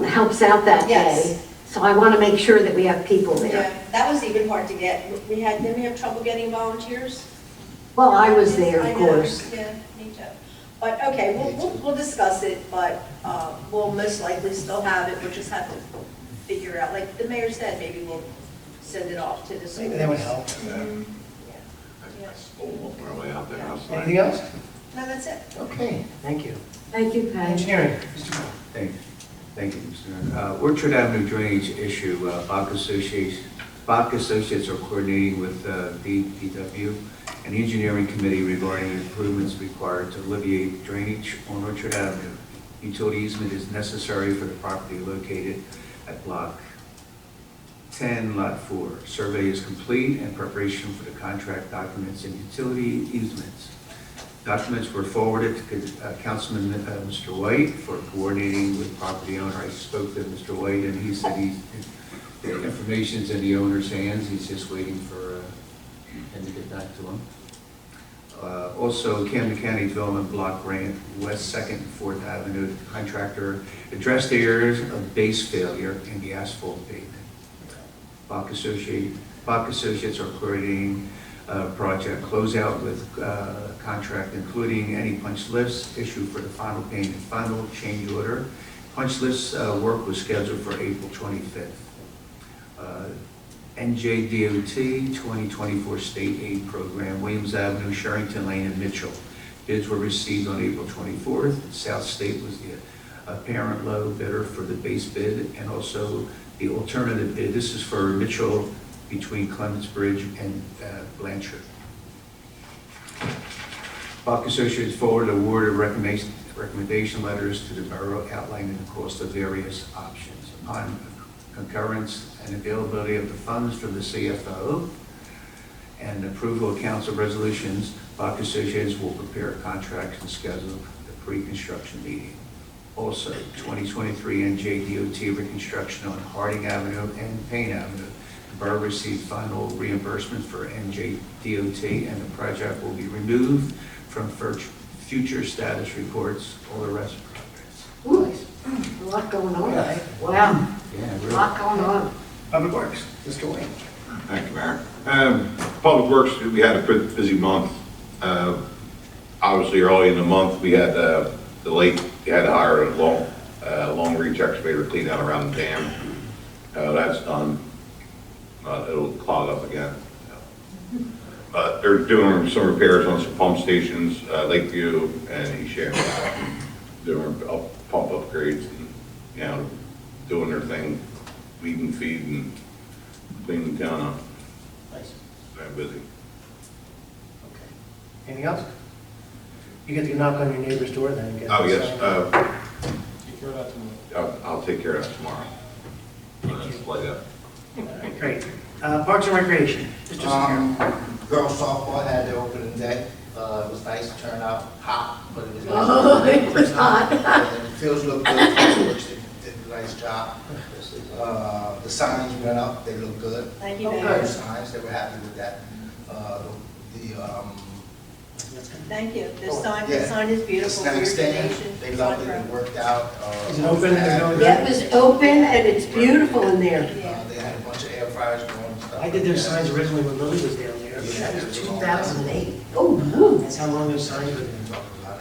helps out that Yes. day. So I want to make sure that we have people there. Yeah, that was even hard to get. Didn't we have trouble getting volunteers? Well, I was there, I of know. course. Yeah, me too. But, okay, we'll discuss it, but we'll most likely still have it. We'll just have to figure out, like the mayor said, maybe we'll send it off to the schools. Maybe that would help. Anything else? No, that's it. Okay, thank you. Thank you, Patty. Engineering, Mr. Brown. Thank you, Mr. Mayor. Orchard Avenue drainage issue, Bach Associates are coordinating with DPW and the engineering committee regarding improvements required to alleviate drainage on Orchard Avenue. Utility easement is necessary for the property located at Block 10, Lot 4. Survey is complete and preparation for the contract documents and utility easements. Documents were forwarded to Councilman Mr. White for coordinating with property owner. I spoke to Mr. White, and he said the information's in the owner's hands. He's just waiting for him to get back to him. Also, Camden County Development Block Grant, West 2nd and 4th Avenue. The contractor addressed the areas of base failure in the asphalt pavement. Bach Associates are coordinating project closeout with contract, including any punch lists issued for the final payment, final change order. Punch list work was scheduled for April 25th. NJDOT 2024 State Aid Program, Williams Avenue, Sherrington Lane, and Mitchell. Bids were received on April 24th. South State was the apparent low bidder for the base bid, and also the alternative bid. This is for Mitchell between Clements Bridge and Blanchard. Bach Associates forwarded awarded recommendation letters to the borough outlining the cost of various options. Upon concurrence and availability of the funds for the CFO and approval of council resolutions, Bach Associates will prepare contracts and schedule the pre-construction meeting. Also, 2023 NJDOT reconstruction on Harding Avenue and Payne Avenue. The borough received final reimbursement for NJDOT, and the project will be removed from future status reports. All the rest of progress. Ooh, a lot going on. Yeah. Wow, Yeah, a really. lot going on. Public Works, Mr. Wayne. Thank you, Mayor. Public Works, we had a pretty busy month. Obviously, early in the month, we had the lake, we had to hire a long reach excavator to clean out around the dam. That's done. It'll clog up again. But they're doing some repairs on some pump stations, Lakeview and East Shannon, doing pump upgrades and, doing their thing, weed and feed and cleaning the town up. Nice. Very busy. Okay. Anything else? You get to knock on your neighbor's door then and get. Oh, yes, Take care of that tomorrow. I'll take care of that tomorrow. Let's light up. All right, great. Parks and Recreation, Mr. Sakara. Girls softball had their opening day. It was nice, turned out hot, but it was nice. Oh, it was hot. And the fields look good, Fireworks did a nice job. The signs went up, they look good. Thank you, Oh, Mayor. good. Signs, they were happy with that. Thank you. The yeah. sign is The beautiful for your snack stand, donation. they loved it, it worked out. Is it open? They're going Yeah, it was open and it's beautiful in there. They had a bunch of air fryers going and stuff. I did their like that. signs originally when Lily was down there. That was 2008. Oh, woo. That's how long those signs were there. Talk about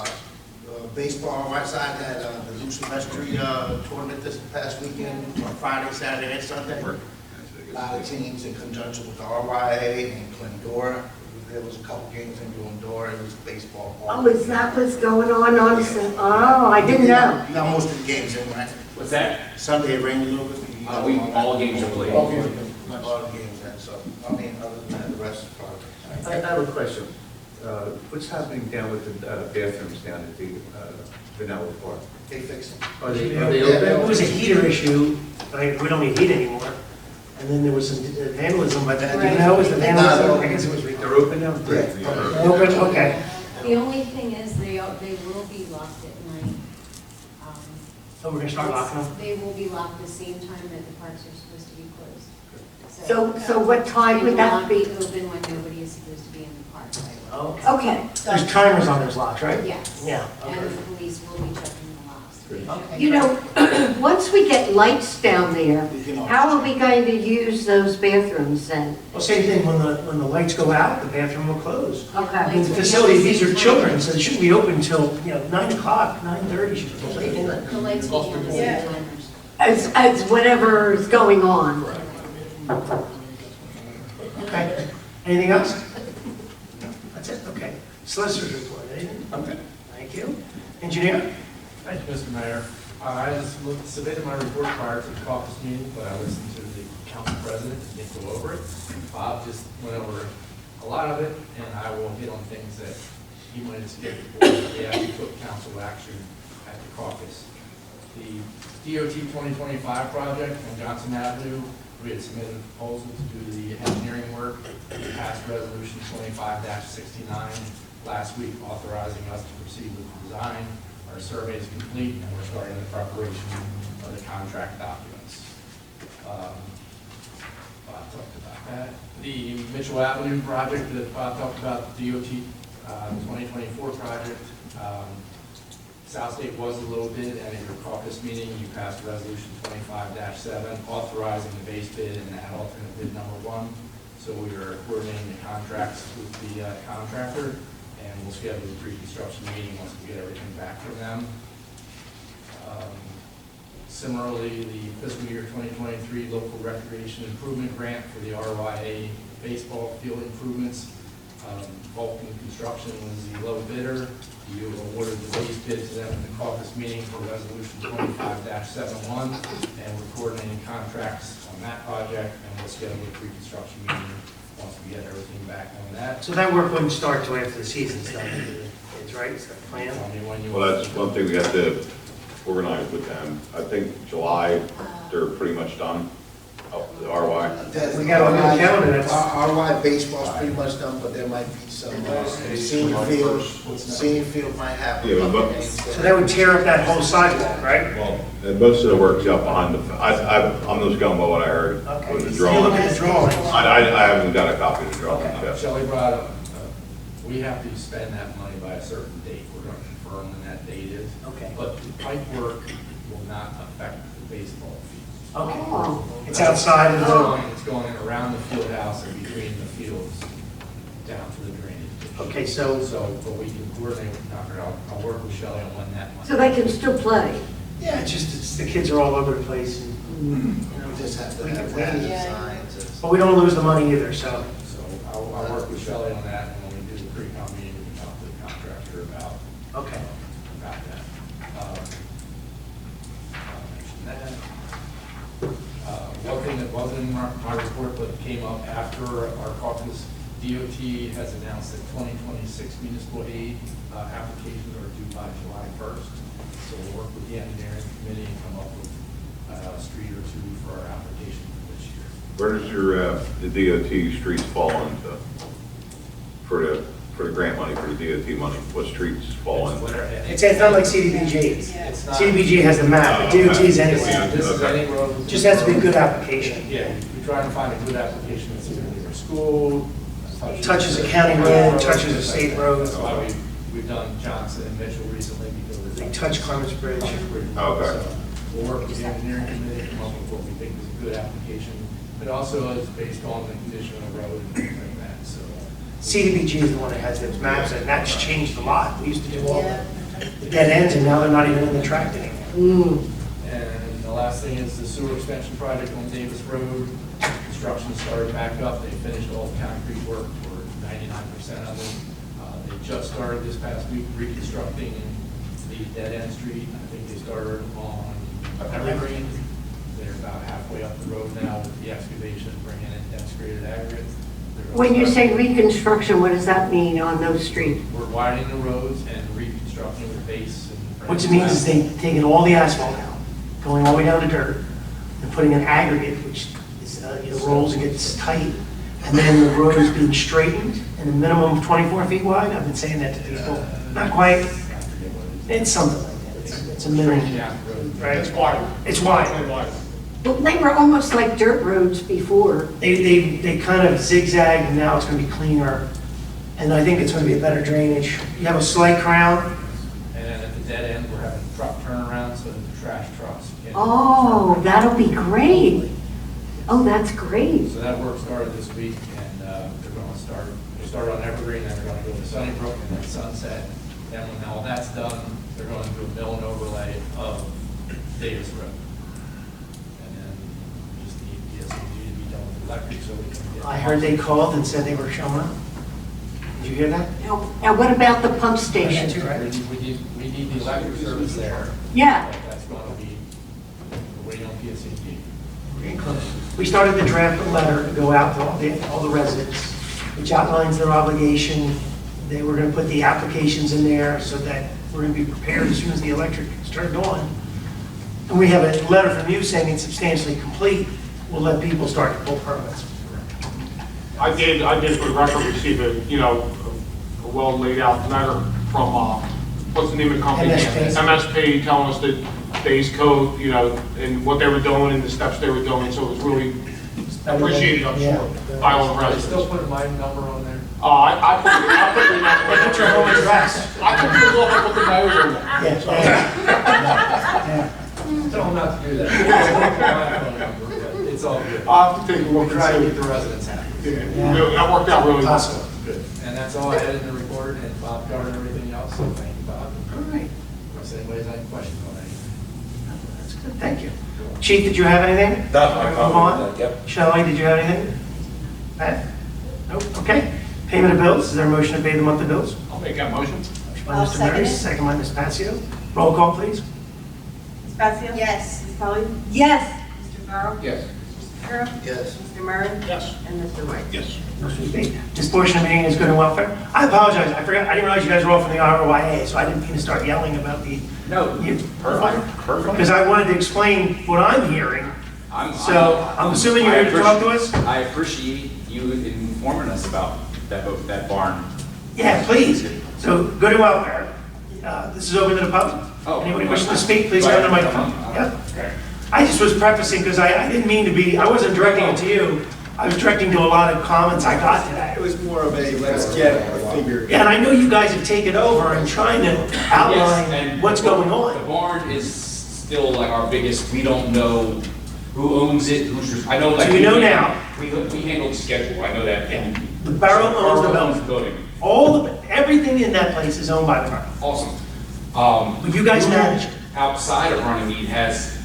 it. Baseball on my side had the Luke Silvestri tournament this past weekend, on Friday, Saturday, and Sunday. A lot of teams in conjunction with the RYA and Glendora. There was a couple games in Glendora, it was baseball. Oh, is that what's going on? Oh, I didn't know. Now, most of the games in, right? What's that? Sunday it rained a little bit. All games are played. All games in, so, I mean, other than that, the rest is probably. I have a question. What's happening down with the bathrooms down at the Vanilla Park? They fixed it. Are they It open? was a heater issue, like, we don't need heat anymore. And then there was some vandalism, but do you know, was the vandalism, I guess it was, they're open now? Yeah. Open, okay. The only thing is, they will be locked at night. So we're gonna start locking them? They will be locked the same time that the parks are supposed to be closed. So what time would that They be? will not be open when nobody is supposed to be in the park. Oh, Okay. there's timers on those locks, right? Yes. Yeah, And okay. the police will be checking the locks. Okay. You know, once we get lights down there, how are we going to use those bathrooms then? Well, same thing, when the lights go out, the bathroom will close. Okay. I mean, the facility, these are children, so they shouldn't be open until, 9 o'clock, 9:30 should be open. The lights will be on the Yeah. same timers. As whatever is going on. Okay, anything else? That's it, okay. Solicitor's report, anything? Okay. Thank you. Engineer? Thank you, Mr. Mayor. I just submitted my report prior to the caucus meeting, but I listened to the council president and didn't go over it. Bob just went over a lot of it, and I will hit on things that he might have skipped before they actually took council action at the caucus. The DOT 2025 project on Johnson Avenue, we had submitted a proposal to do the engineering work. We passed resolution 25-69 last week, authorizing us to proceed with the design. Our survey is complete, and we're starting the preparation of the contract documents. Bob talked about that. The Mitchell Avenue project that Bob talked about, the DOT 2024 project. South State was a little bid, and at your caucus meeting, you passed resolution 25-7, authorizing the base bid and that alternate bid number 1. So we are coordinating the contracts with the contractor, and we'll schedule a pre-construction meeting once we get everything back from them. Similarly, the fiscal year 2023 local recreation improvement grant for the RYA baseball field improvements. Vulcan Construction was the low bidder. You awarded the base bid to them at the caucus meeting for resolution 25-71, and we're coordinating contracts on that project, and we'll schedule a pre-construction meeting once we get everything back on that. So that work wouldn't start till after the season's done, it's right, is that the plan? Tell me when you Well, that's one thing we have to organize with them. I think July, they're pretty much done, up to the RY. We got on the calendar, that's- RY baseball's pretty much done, but there might be some senior field might have. a Yeah, couple but- games there. So that would tear up that whole sidewalk, right? Well, and most of the work's up behind the, I'm just going by what I heard Okay. with the So you look drawing. at the drawings. I haven't got a copy of the drawing Okay. yet. Shelley brought up, we have to spend that money by a certain date. We're going to confirm when that date is. Okay. But the pipe work will not affect the baseball field. Okay. It's outside of the, It's going around the field house and between the fields down to the drainage ditch. okay, so, But we can coordinate with Concord. I'll work with Shelley on when that money. So they can still play. yeah, the kids are all over the place, and, you know, We just have to we have can- that we- designed. but we don't lose the money either, so. So I'll work with Shelley on that, and when we do the pre-con meeting, we can talk to the contractor about Okay. about that. I'll mention that. One thing that wasn't in my report but came up after our caucus, DOT has announced that 2026 municipal aid applications are due by July 1st. So we'll work with the engineering committee and come up with a street or two for our application for this year. Where does your, the DOT streets fall into? For the grant money, for the DOT money, what streets fall into? It's not like CDBG. It's not- CDBG has the map, but DOT is anywhere. This is any road. Just has to be a good application. Yeah, we try to find a good application that's either near a school. Touches a county road, touches a state road. That's why we've done Johnson and Mitchell recently because They it's. touch Clements Bridge. Okay. So we'll work with the engineering committee, come up with what we think is a good application. But also is based on the condition of the road and things like that, so. CDBG is the one that has those maps, and that's changed a lot. We used to do all the dead ends, and now they're not even in the tract anymore. And the last thing is the sewer extension project on Davis Road. Construction started back up. They finished all the concrete work for 99% of it. They just started this past week reconstructing the dead end street. I think they started on Evergreen. They're about halfway up the road now with the excavation, bringing in dense-graded aggregate. They're gonna When you start- say reconstruction, what does that mean on those streets? We're widening the roads and reconstructing the base and. What it means is they've taken all the asphalt out, going all the way down to dirt, and putting an aggregate, which is, rolls and gets tight, and then the road is being straightened, and a minimum of 24 feet wide. I've been saying that to people. Not quite. It's something like that. It's a minimum, Yeah, the road. right? It's wide. It's wide. Very wide. Well, they were almost like dirt roads before. They kind of zigzag, and now it's going to be cleaner, and I think it's going to be a better drainage. You have a slight crown. And then at the dead end, we're having truck turnarounds, so the trash trucks. can Oh, turn. that'll be great. Oh, that's great. So that work started this week, and they're going to start, they started on Evergreen, then they're going to go to Sunnybrook, and then Sunset. Then when all that's done, they're going to do a mill and overlay of Davis Road. And then we just need PSCG to be done with electric, so we can get. I heard they called and said they were showing up. Did you hear that? Now, what about the pump station? too, right? We need the electric service there. Yeah. But that's going to be, we're waiting on PSCG. We started to draft a letter to go out to all the residents, which outlines their obligation. They were going to put the applications in there so that we're going to be prepared as soon as the electric is turned on. And we have a letter from you saying it's substantially complete. We'll let people start to pull permits. I did for the record receive a a well laid out letter from, what's the name of the company? MSP. MSP telling us that base code, and what they were doing and the steps they were doing, so it was really appreciated, I'm sure, by all the Are they residents. still putting my number on there? I put the number. What's your home address? I took the look, I put the nose on there. Yeah. Tell them not to do that. It's all good. I'll have to take a look We and try to see. keep the residents happy. That worked out really well. Awesome. Good. And that's all I had in the report, and Bob covered everything else, so thank you, Bob. All right. Unless anybody's got any questions on anything. That's good. Thank you. Chief, did you have anything? No, I Move on. Yep. Shelley, did you have anything? Matt? Nope. Okay. Payment of bills, is there a motion to pay the monthly bills? I'll make that motion. Motion by I'll Mr. second Murray, it. second by Ms. Patsio. Roll call, please. Ms. Pacio? Yes. Ms. Kelly? Yes. Mr. Borough? Yes. Mr. Kara? Yes. Mr. Murray? Yes. And Mr. White? Yes. Motion is paid. This portion of the meeting is good and welfare. I apologize, I forgot, I didn't realize you guys were all from the ROIA, so I didn't mean to start yelling about the. No, perfect. Because I wanted to explain what I'm hearing. So I'm assuming you're here to talk to us? I appreciate you informing us about that barn. Yeah, please. So, good and welfare. This is open to the public. Oh. Anybody wishing to speak, please come to the microphone. Yep. Okay. I just was prefacing, because I didn't mean to be, I wasn't directing it to you. I was directing to a lot of comments I got today. It was more of a, let's get a figure. Yeah, and I know you guys have taken over and trying to Yes, outline and what's going The on. barn is still like our biggest, we don't know who owns it, I know like. So you know now. We handle the schedule, I know that. And The borough owns the building. building. Everything in that place is owned by the borough. Awesome. But you guys who manage it. Outside of Runnemede has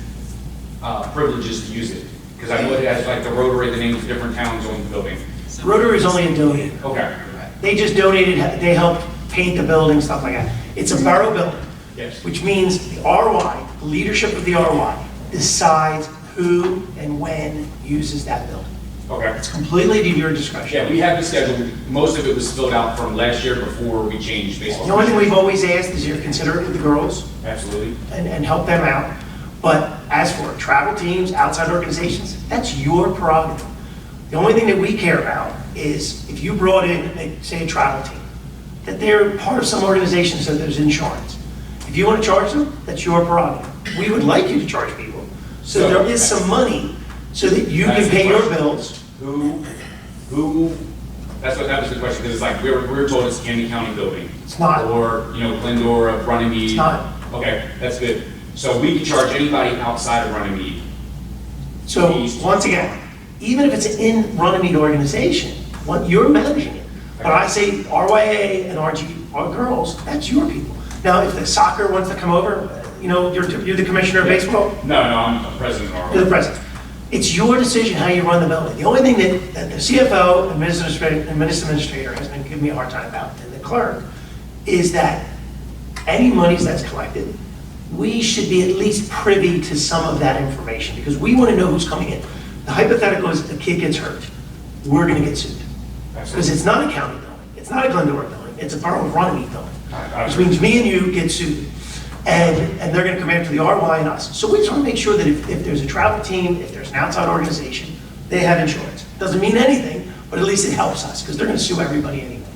privileges to use it. Because I know it has like the Rotary, the names of different towns own the building. Rotary is only a donor. Okay. They just donated, they helped paint the building, stuff like that. It's a borough building, Yes. which means the RY, the leadership of the RY, decides who and when uses that building. Okay. It's completely to your discretion. Yeah, we have the schedule. Most of it was filled out from last year before we changed baseball. The only thing we've always asked is you consider it with the girls Absolutely. and help them out. But as for travel teams, outside organizations, that's your prerogative. The only thing that we care about is if you brought in, say, a travel team, that they're part of some organization so there's insurance. If you want to charge them, that's your prerogative. We would like you to charge people so there is some money so that you can pay your bills. Who, that was the question, because it's like, we were told it's Candy County building. It's not. Or, Glendora, Runnemede. It's not. Okay, that's good. So we can charge anybody outside of Runnemede. So once again, even if it's an in Runnemede organization, you're managing it. But I say RYA and RG, our girls, that's your people. Now, if the soccer wants to come over, you're the commissioner of baseball. No, I'm the president of You're the president. It's your decision how you run the building. The only thing that the CFO and administrator has been giving me a hard time about, and the clerk, is that any monies that's collected, we should be at least privy to some of that information, because we want to know who's coming in. The hypothetical is a kid gets hurt, we're going to get sued. Because it's not a county building, it's not a Glendora building, it's a Borough of Runnemede building. Which means me and you get sued. And they're going to come after the RY and us. So we just want to make sure that if there's a travel team, if there's an outside organization, they have insurance. Doesn't mean anything, but at least it helps us, because they're going to sue everybody anyway.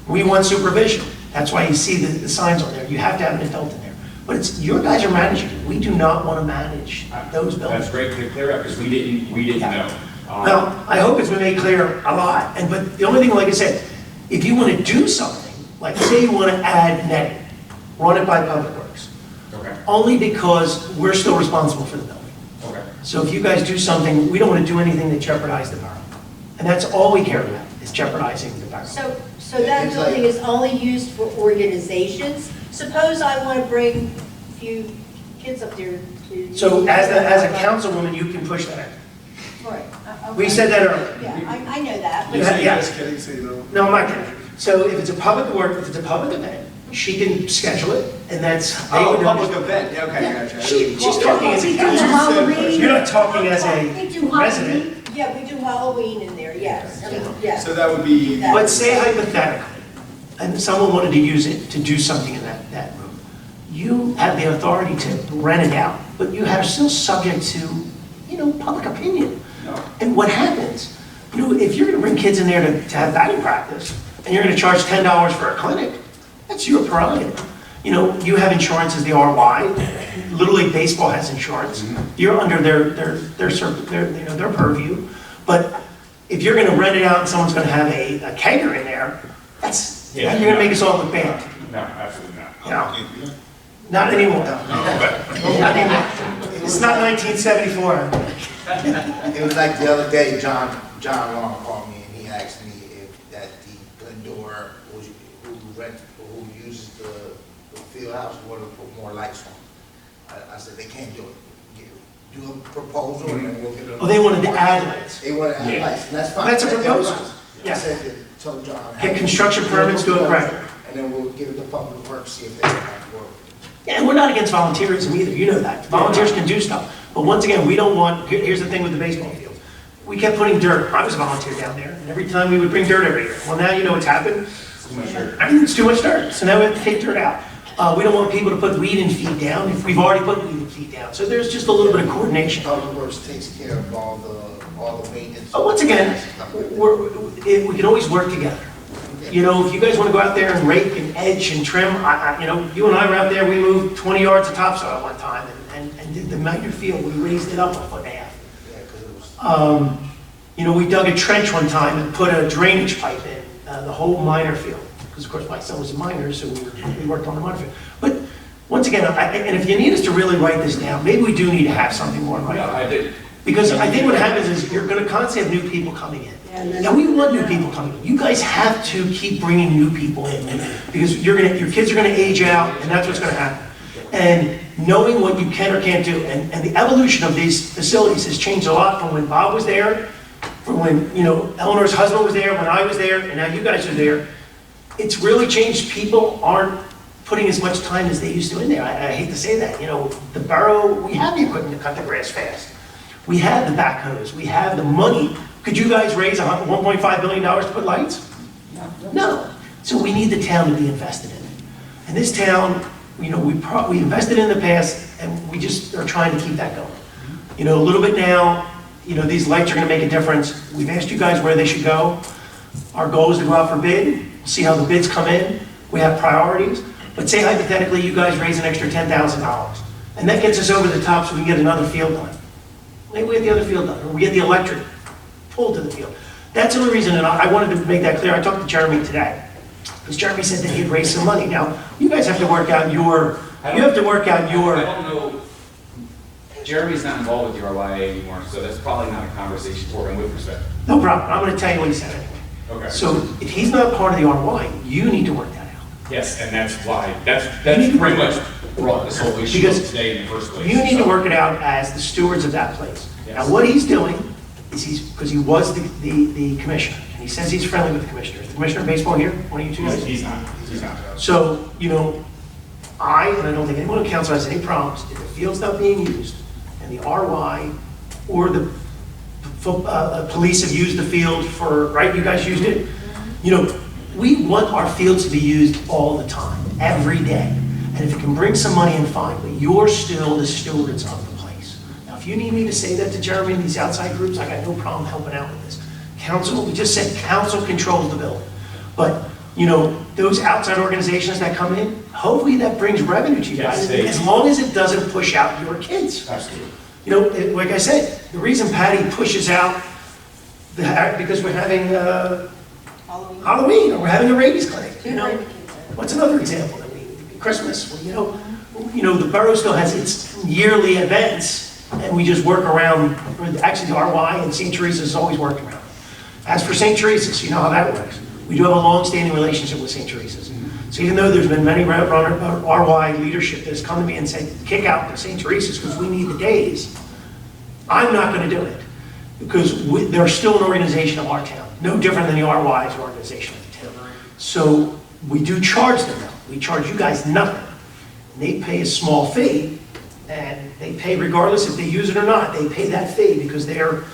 We want supervision. That's why you see the signs on there. You have to have an adult in there. But your guys are managing it. We do not want to manage those buildings. That's great to clear up, because we didn't know. Well, I hope it's been made clear a lot. But the only thing, like I said, if you want to do something, like say you want to add netting, run it by Public Works. Okay. Only because we're still responsible for the building. Okay. So if you guys do something, we don't want to do anything that jeopardizes the borough. And that's all we care about, is jeopardizing the borough. So that building is only used for organizations? Suppose I want to bring a few kids up there to... So as a councilwoman, you can push that. Right. We said that earlier. Yeah, I know that. but- Yeah. Just kidding, so you know. No, I'm not kidding. So if it's a public event, she can schedule it, and that's. Oh, public event, yeah, okay, gotcha. She's talking as a We do council. Halloween. You're not talking as We do a Halloween. resident. Yeah, we do Halloween in there, yes. Yes. So that would be, But say hypothetically, and someone wanted to use it to do something in that room. You have the authority to rent it out, but you are still subject to, public opinion. And what happens, if you're gonna bring kids in there to have batting practice, and you're gonna charge $10 for a clinic, that's your prerogative. You have insurance as the RY, Little League Baseball has insurance. You're under their purview. But if you're gonna rent it out and someone's gonna have a kegger in there, you're gonna make us all look bad. No, absolutely not. No. Not anymore. Not anymore. It's not 1974. It was like the other day, John Long called me and he asked me if that the Glendora who uses the field house wanted to put more lights on. I said they can't do it. Do a proposal and then we'll get it. Oh, they wanted to add lights. They wanted to add lights, and that's fine. That's a proposal. I Yeah. said tell John. Get construction permits, do it correctly. And then we'll give it to Public Works, see if they have to work. Yeah, and we're not against volunteerism either, you know that. Volunteers can do stuff. But once again, we don't want, here's the thing with the baseball field. We kept putting dirt, I was a volunteer down there, and every time we would bring dirt every year. Well, now you know what's happened. Everything's too much dirt, so now we have to take dirt out. We don't want people to put weed and feed down if we've already put weed and feed down. So there's just a little bit of coordination. Public Works takes care of all the maintenance. But once again, we can always work together. You know, if you guys want to go out there and rake and edge and trim, you know, you and I were out there, we moved 20 yards of topsoil one time and did the minor field, we raised it up a foot and a half. You know, we dug a trench one time and put a drainage pipe in, the whole minor field. Because of course my son was a minor, so we worked on the minor field. But once again, and if you need us to really write this down, maybe we do need to have something more in writing. No, I did. Because I think what happens is you're going to constantly have new people coming in. And we want new people coming in. You guys have to keep bringing new people in because your kids are going to age out, and that's what's going to happen. And knowing what you can or can't do, and the evolution of these facilities has changed a lot from when Bob was there, from when, you know, Eleanor's husband was there, when I was there, and now you guys are there. It's really changed. People aren't putting as much time as they used to in there. I hate to say that. You know, the borough, we have the equipment to cut the grass fast. We have the backhoes. We have the money. Could you guys raise $1.5 billion to put lights? No. So we need the town to be invested in it. And this town, you know, we invested in the past, and we just are trying to keep that going. You know, a little bit now, you know, these lights are going to make a difference. We've asked you guys where they should go. Our goal is to go out for bid, see how the bids come in. We have priorities. But say hypothetically you guys raise an extra $10,000, and that gets us over the top so we can get another field done. Maybe we get the other field done, or we get the electric pulled to the field. That's the only reason, and I wanted to make that clear. I talked to Jeremy today, because Jeremy said that he'd raise some money. Now, you guys have to work out your, I don't know, Jeremy's not involved with the RYA anymore, so that's probably not a conversation for him with respect. No problem. I'm going to tell you what he said anyway. Okay. So if he's not part of the RY, you need to work that out. Yes, and that's why, that's pretty much brought this whole issue up today in the first place. You need to work it out as the stewards of that place. Yes. Now, what he's doing is because he was the commissioner, and he says he's friendly with the commissioner. Is the commissioner of baseball here? One of you two guys? He's not. So, you know, and I don't think anyone on council has any problems, if the field's not being used, and the RY or the police have used the field for, right, you guys used it? You know, we want our fields to be used all the time, every day. And if it can bring some money in, fine, but you're still the stewards of the place. Now, if you need me to say that to Jeremy and these outside groups, I got no problem helping out with this. Council, we just said council controls the building. But, you know, those outside organizations that come in, hopefully that brings revenue to you guys, as long as it doesn't push out your kids. Absolutely. You know, like I said, the reason Patty pushes out, because we're having Halloween, or we're having a rabies clinic, you know? What's another example? Christmas, well, you know, the borough still has its yearly events, and we just work around, actually the RY and St. Teresa's has always worked around. As for St. Teresa's, you know how that works. We do have a long-standing relationship with St. Teresa's. So even though there's been many RY leadership that has come to me and said, kick out the St. Teresa's because we need the days, I'm not going to do it. Because they're still an organization of our town, no different than the RY's organization of the town. So we do charge them though. We charge you guys nothing. And they pay a small fee, and they pay regardless if they use it or not. They pay that fee because they're,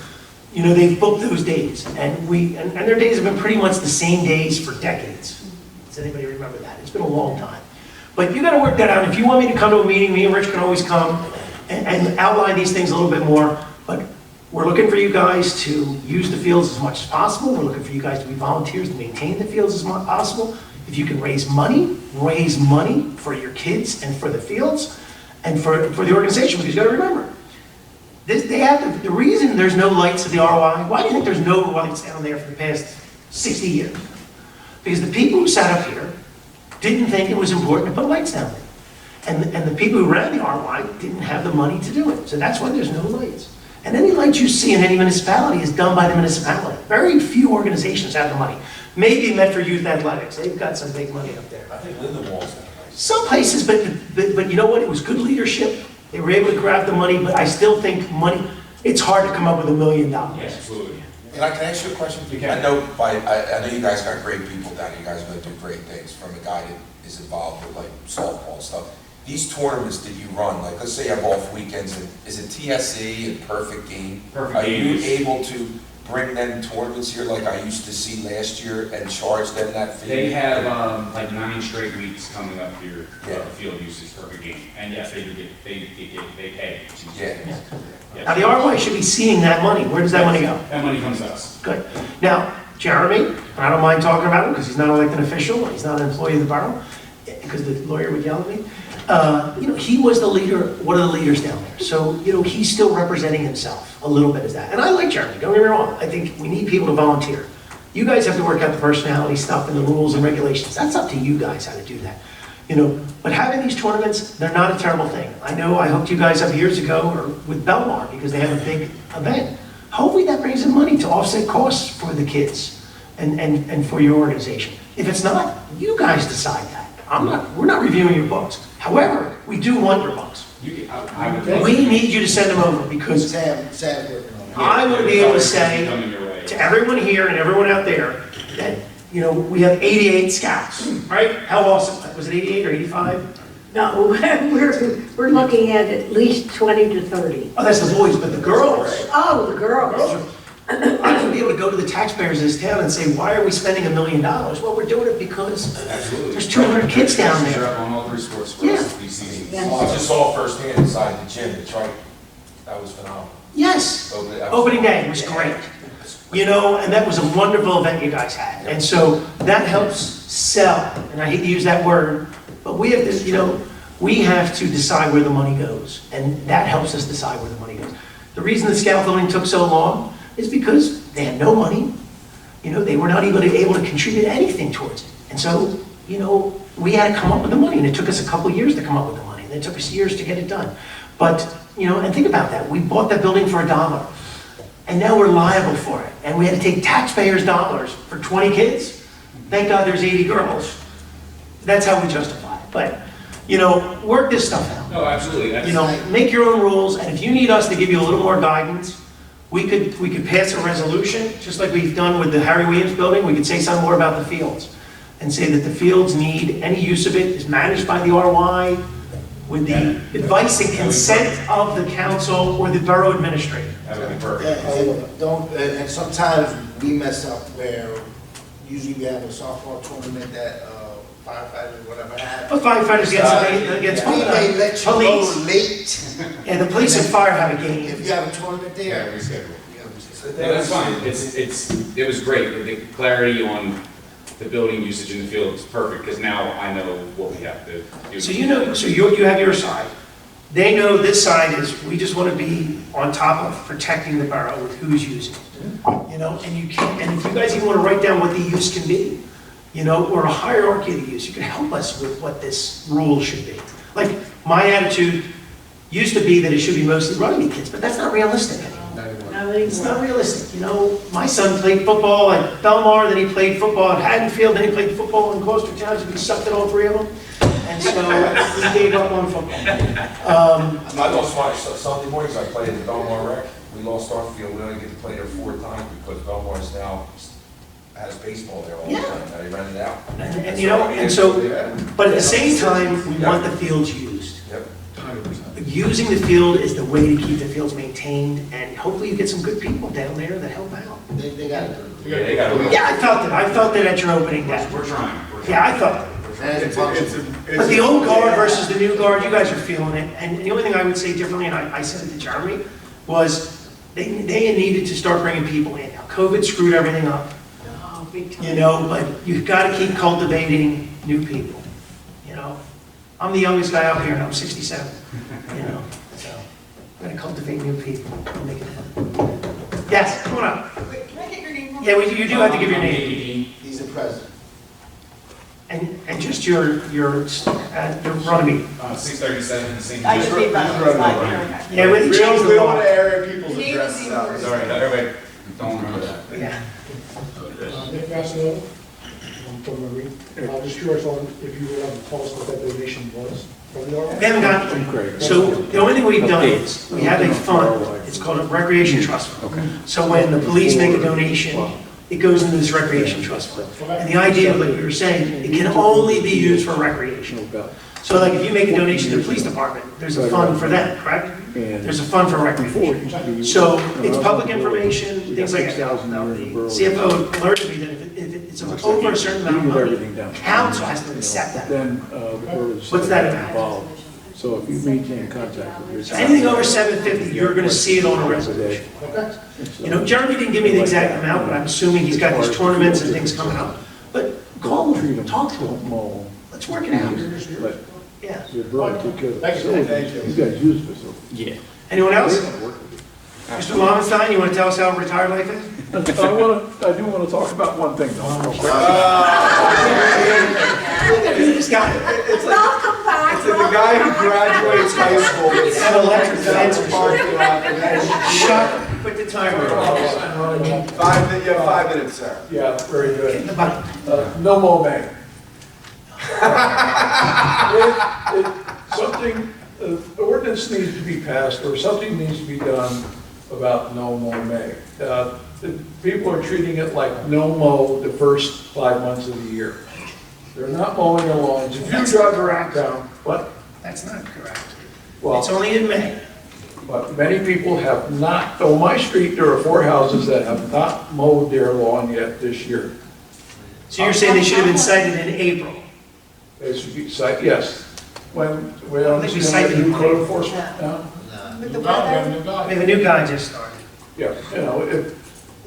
you know, they've booked those days. And their days have been pretty much the same days for decades. Does anybody remember that? It's been a long time. But you got to work that out. If you want me to come to a meeting, me and Rich can always come and outline these things a little bit more. But we're looking for you guys to use the fields as much as possible. We're looking for you guys to be volunteers to maintain the fields as much as possible. If you can raise money for your kids and for the fields and for the organization, because you got to remember, the reason there's no lights at the RY, why do you think there's no lights down there for the past 60 years? Because the people who sat up here didn't think it was important to put lights down there. And the people who ran the RY didn't have the money to do it. So that's why there's no lights. And any lights you see in any municipality is done by the municipality. Very few organizations have the money. Maybe Metro Youth Athletics, they've got some big money up there. I think Lindenwald's got a Some places, but you know what, it was good leadership. They were able to grab the money, but I still think money, it's hard to come up with $1 million. Yes, absolutely. And I can ask you a question? You can. I know you guys got great people down here. You guys are gonna do great things from a guy that is involved with like softball and stuff. These tournaments that you run, like let's say you have off weekends, and is it TSE and Perfect Game? Perfect Game Are you is- able to bring them tournaments here like I used to see last year and charge them that fee? They have, like 9 straight weeks coming up here, Yeah. field usage per game. And yes, they do they pay. Yeah. Now, the ROI should be seeing that money. Where does that money go? That money comes to us. Good. Now, Jeremy, and I don't mind talking about him because he's not an elected official, he's not an employee of the borough, because the lawyer would yell at me. He was the leader, one of the leaders down there. So, he's still representing himself a little bit as that. And I like Jeremy, don't get me wrong. I think we need people to volunteer. You guys have to work out the personality stuff and the rules and regulations. That's up to you guys how to do that. But having these tournaments, they're not a terrible thing. I know I hooked you guys up years ago or with Belmar because they have a big event. Hopefully that brings in money to offset costs for the kids and for your organization. If it's not, you guys decide that. We're not reviewing your books. However, we do want your books. We need you to send them over because Sam's working on it. I want to be able to say to everyone here and everyone out there that, we have 88 scouts, right? How awesome, was it 88 or 85? No, we're looking at least 20 to 30. Oh, that's the boys, but the girls. Oh, the girls. I want to be able to go to the taxpayers of this town and say, why are we spending $1 million? Well, we're doing it because there's 200 kids down there. On all 3 sports for Yeah. us this season. I just saw firsthand inside the gym, it's right, that was phenomenal. Yes, opening day was great. And that was a wonderful event you guys had. And so that helps sell, and I hate to use that word, but we have to, we have to decide where the money goes. And that helps us decide where the money goes. The reason the scout building took so long is because they had no money. They were not even able to contribute anything towards it. And so, we had to come up with the money, and it took us a couple of years to come up with the money, and it took us years to get it done. But, and think about that. We bought that building for $1, and now we're liable for it. And we had to take taxpayers' dollars for 20 kids. Thank God there's 80 girls. That's how we justify it. But, work this stuff out. No, absolutely. Make your own rules, and if you need us to give you a little more guidance, we could pass a resolution, just like we've done with the Harry Williams building. We could say something more about the fields, and say that the fields need, any use of it is managed by the RY with the advice and consent of the council or the borough administrator. That would be perfect. And sometimes we mess up where usually we have a softball tournament that firefighters or whatever have. But firefighters against We may let you police. go late. And the police and fire have a game. If you have a tournament Yeah, there. reschedule. you gotta reschedule. No, that's fine. It was great. The clarity on the building usage in the field is perfect, because now I know what we have to do. So you have your side. They know this side is, we just want to be on top of protecting the borough with who's using it. And you can't, and if you guys even want to write down what the use can be, or a hierarchy of the use, you can help us with what this rule should be. Like, my attitude used to be that it should be mostly Runnemede kids, but that's not realistic anymore. It's not realistic, My son played football at Belmar, then he played football at Haddonfield, then he played football in Gloucester Township, he sucked at all 3 of them. And so we gave up on football. I lost my Sunday mornings. I played at the Belmar Rec. We lost our field. We only get to play there 4 times because Belmar's now has baseball there all the time. Now they rent it out. But at the same time, we want the fields used. Yep. Using the field is the way to keep the fields maintained, and hopefully you get some good people down there that help out. They got it. Yeah, they got it. Yeah, I felt it. I felt it at your opening day. We're trying. Yeah, I felt it. But the old guard versus the new guard, you guys are feeling it. And the only thing I would say differently, and I said it to Jeremy, was they needed to start bringing people in. Now, COVID screwed everything up. Oh, big time. But you've got to keep cultivating new people. I'm the youngest guy out here, and I'm 67. So I'm going to cultivate new people and make it happen. Yes, come on up. Can I get your name? Yeah, you do have to give your name. He's the president. And just your Runnemede. 637, the same. I just need that. Yeah, we changed We the don't law. want to area people's Name is addresses even out. worse. Sorry, everybody, don't remember that. Yeah. Nick Massanova, I'm from Marine. I'm just curious on if you would have told us what that donation was. We haven't got, so the only thing we've done is, we have a fund, it's called a recreation trust fund. So when the police make a donation, it goes into this recreation trust fund. And the idea, like we were saying, it can only be used for recreation. So like if you make a donation to the police department, there's a fund for that, correct? There's a fund for recreation. So it's public information, things like that. Now, the CFO alerted me that if it's over a certain amount of money, council has to accept that. What's that amount? So if you maintain contact with So your... anything over 750, you're gonna see it on a resolution. You know, Jeremy didn't give me the exact amount, but I'm assuming he's got these tournaments and things coming up. But call him, talk to him, let's work it out. But Yeah. your brother took care of the facility. You guys use the facility. Yeah. Anyone else? Mr. Lomenstein, you wanna tell us how retired life is? I do want to talk about one thing though. This guy. Welcome back. It's like the guy who graduates high school with Have electric fence. parking lot and then Shut, put the timer on. you have 5 minutes, sir. Yeah, very Get good. the button. No more May. Something, the ordinance needs to be passed or something needs to be done about no more May. People are treating it like no mow the first 5 months of the year. They're not mowing their lawns. If you drive around town, what? That's not correct. Well, It's only in May. but many people have not, on my street, there are 4 houses that have not mowed their lawn yet this year. So you're saying they should have been cited in April? They should be cited, yes. When I think we cited new them. code enforcement now? With the weather. We have a new guy just started. Yeah, you know,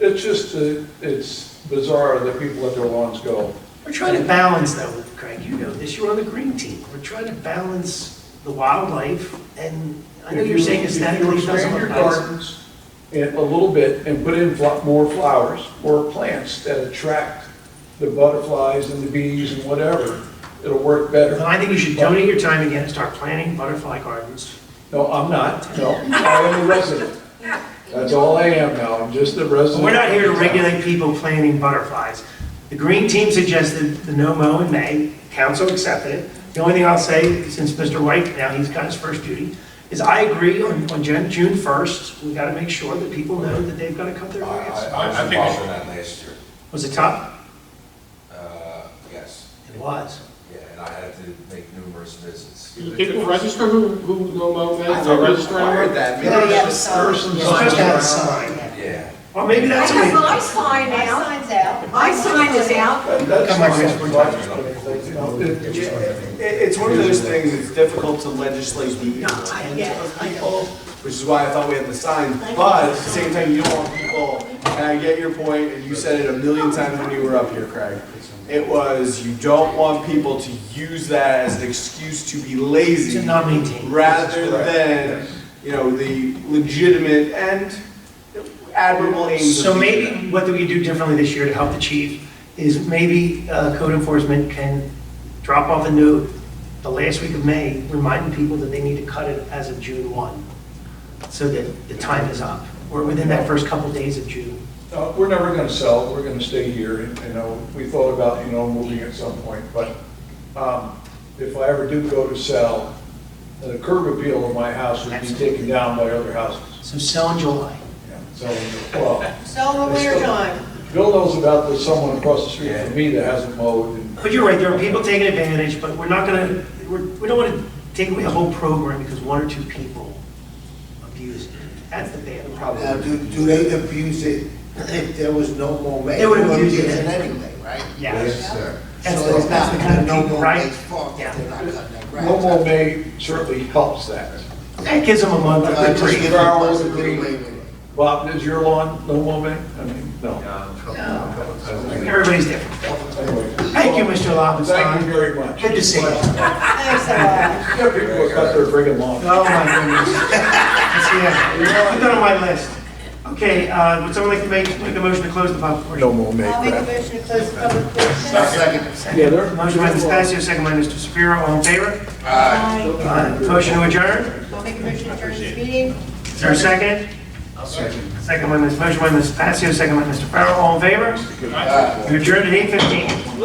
it's just, it's bizarre that people let their lawns go. We're trying to balance though, Craig, you know this, you're on the green team. We're trying to balance the wildlife and I know you're saying aesthetically it doesn't If you expand look your nice. gardens a little bit and put in more flowers, more plants that attract the butterflies and the bees and whatever, it'll work better. Then I think you should donate your time again and start planting butterfly gardens. No, I'm not, no, I am a resident. That's all I am now, I'm just a resident. We're not here to regulate people planting butterflies. The green team suggested the no mow in May, council accepted it. The only thing I'll say, since Mr. White, now he's got his first duty, is I agree on June 1st, we gotta make sure that people know that they've gotta cut their grass. I was involved in that last year. Was it tough? Yes. It was. Yeah, and I had to make numerous visits. Do people register who no mow May? Do they register anywhere? that. Yeah, yeah, so- You're supposed to have a sign. Yeah. Well, maybe I that's a way. have my sign out. My sign's out. My sign is out. That's Come on, fine, Chris, we're talking. but, you know, It's one of those things that's difficult to legislate the intent of people, which is why I thought we had the signs, but at the same time, you don't want people, and I get your point, and you said it a million times when you were up here, Craig. It was, you don't want people to use that as an excuse to be lazy. To not maintain. Rather than, you know, the legitimate and admirable aims of So the maybe what do we do differently this year to help the chief is maybe code enforcement can drop off a note the last week of May, reminding people that they need to cut it as of June 1, so that the time is up, or within that first couple days of June. We're never gonna sell, we're gonna stay here, and, you know, we thought about, you know, moving at some point, but, if I ever do go to sell, the curb appeal of my house would be taken down by other houses. So sell in July. Yeah, so, well, So in the winter time. Bill knows about the someone across the street from me that hasn't mowed, and But you're right, there are people taking advantage, but we're not gonna, we don't wanna take away a whole program because one or two people abuse it. That's the bad Now, problem. do they abuse it if there was no more May? They would abuse it. Anyway, right? Yes. sir. That's So the- it's that's not the kind of no people, more right? May's fault that they're not cutting their grass. no more May certainly helps that. That gives them a month to Just breathe. give them Hours a of little green. away with it. Bob, is your lawn no more May? I mean, no. Everybody's different. Anyway. Thank you, Mr. Lobenstein. Thank you very much. Good to see you. Thanks a lot. You got people who cut their friggin' lawn. Oh, my goodness. Yeah, put that on my list. Okay, would someone like to make a motion to close the public portion? No more May I'll make a crap. motion to close the public portion. Second. Yeah, they're. Motion by Ms. Passio, second by Mr. Shapiro, all in favor? Aye. Motion to adjourn? I'll make a motion to adjourn this meeting. Is there a second? I'll second. Second by Ms. Motion by Ms. Passio, second by Mr. Farrell, all in favor? You adjourned at 8:15.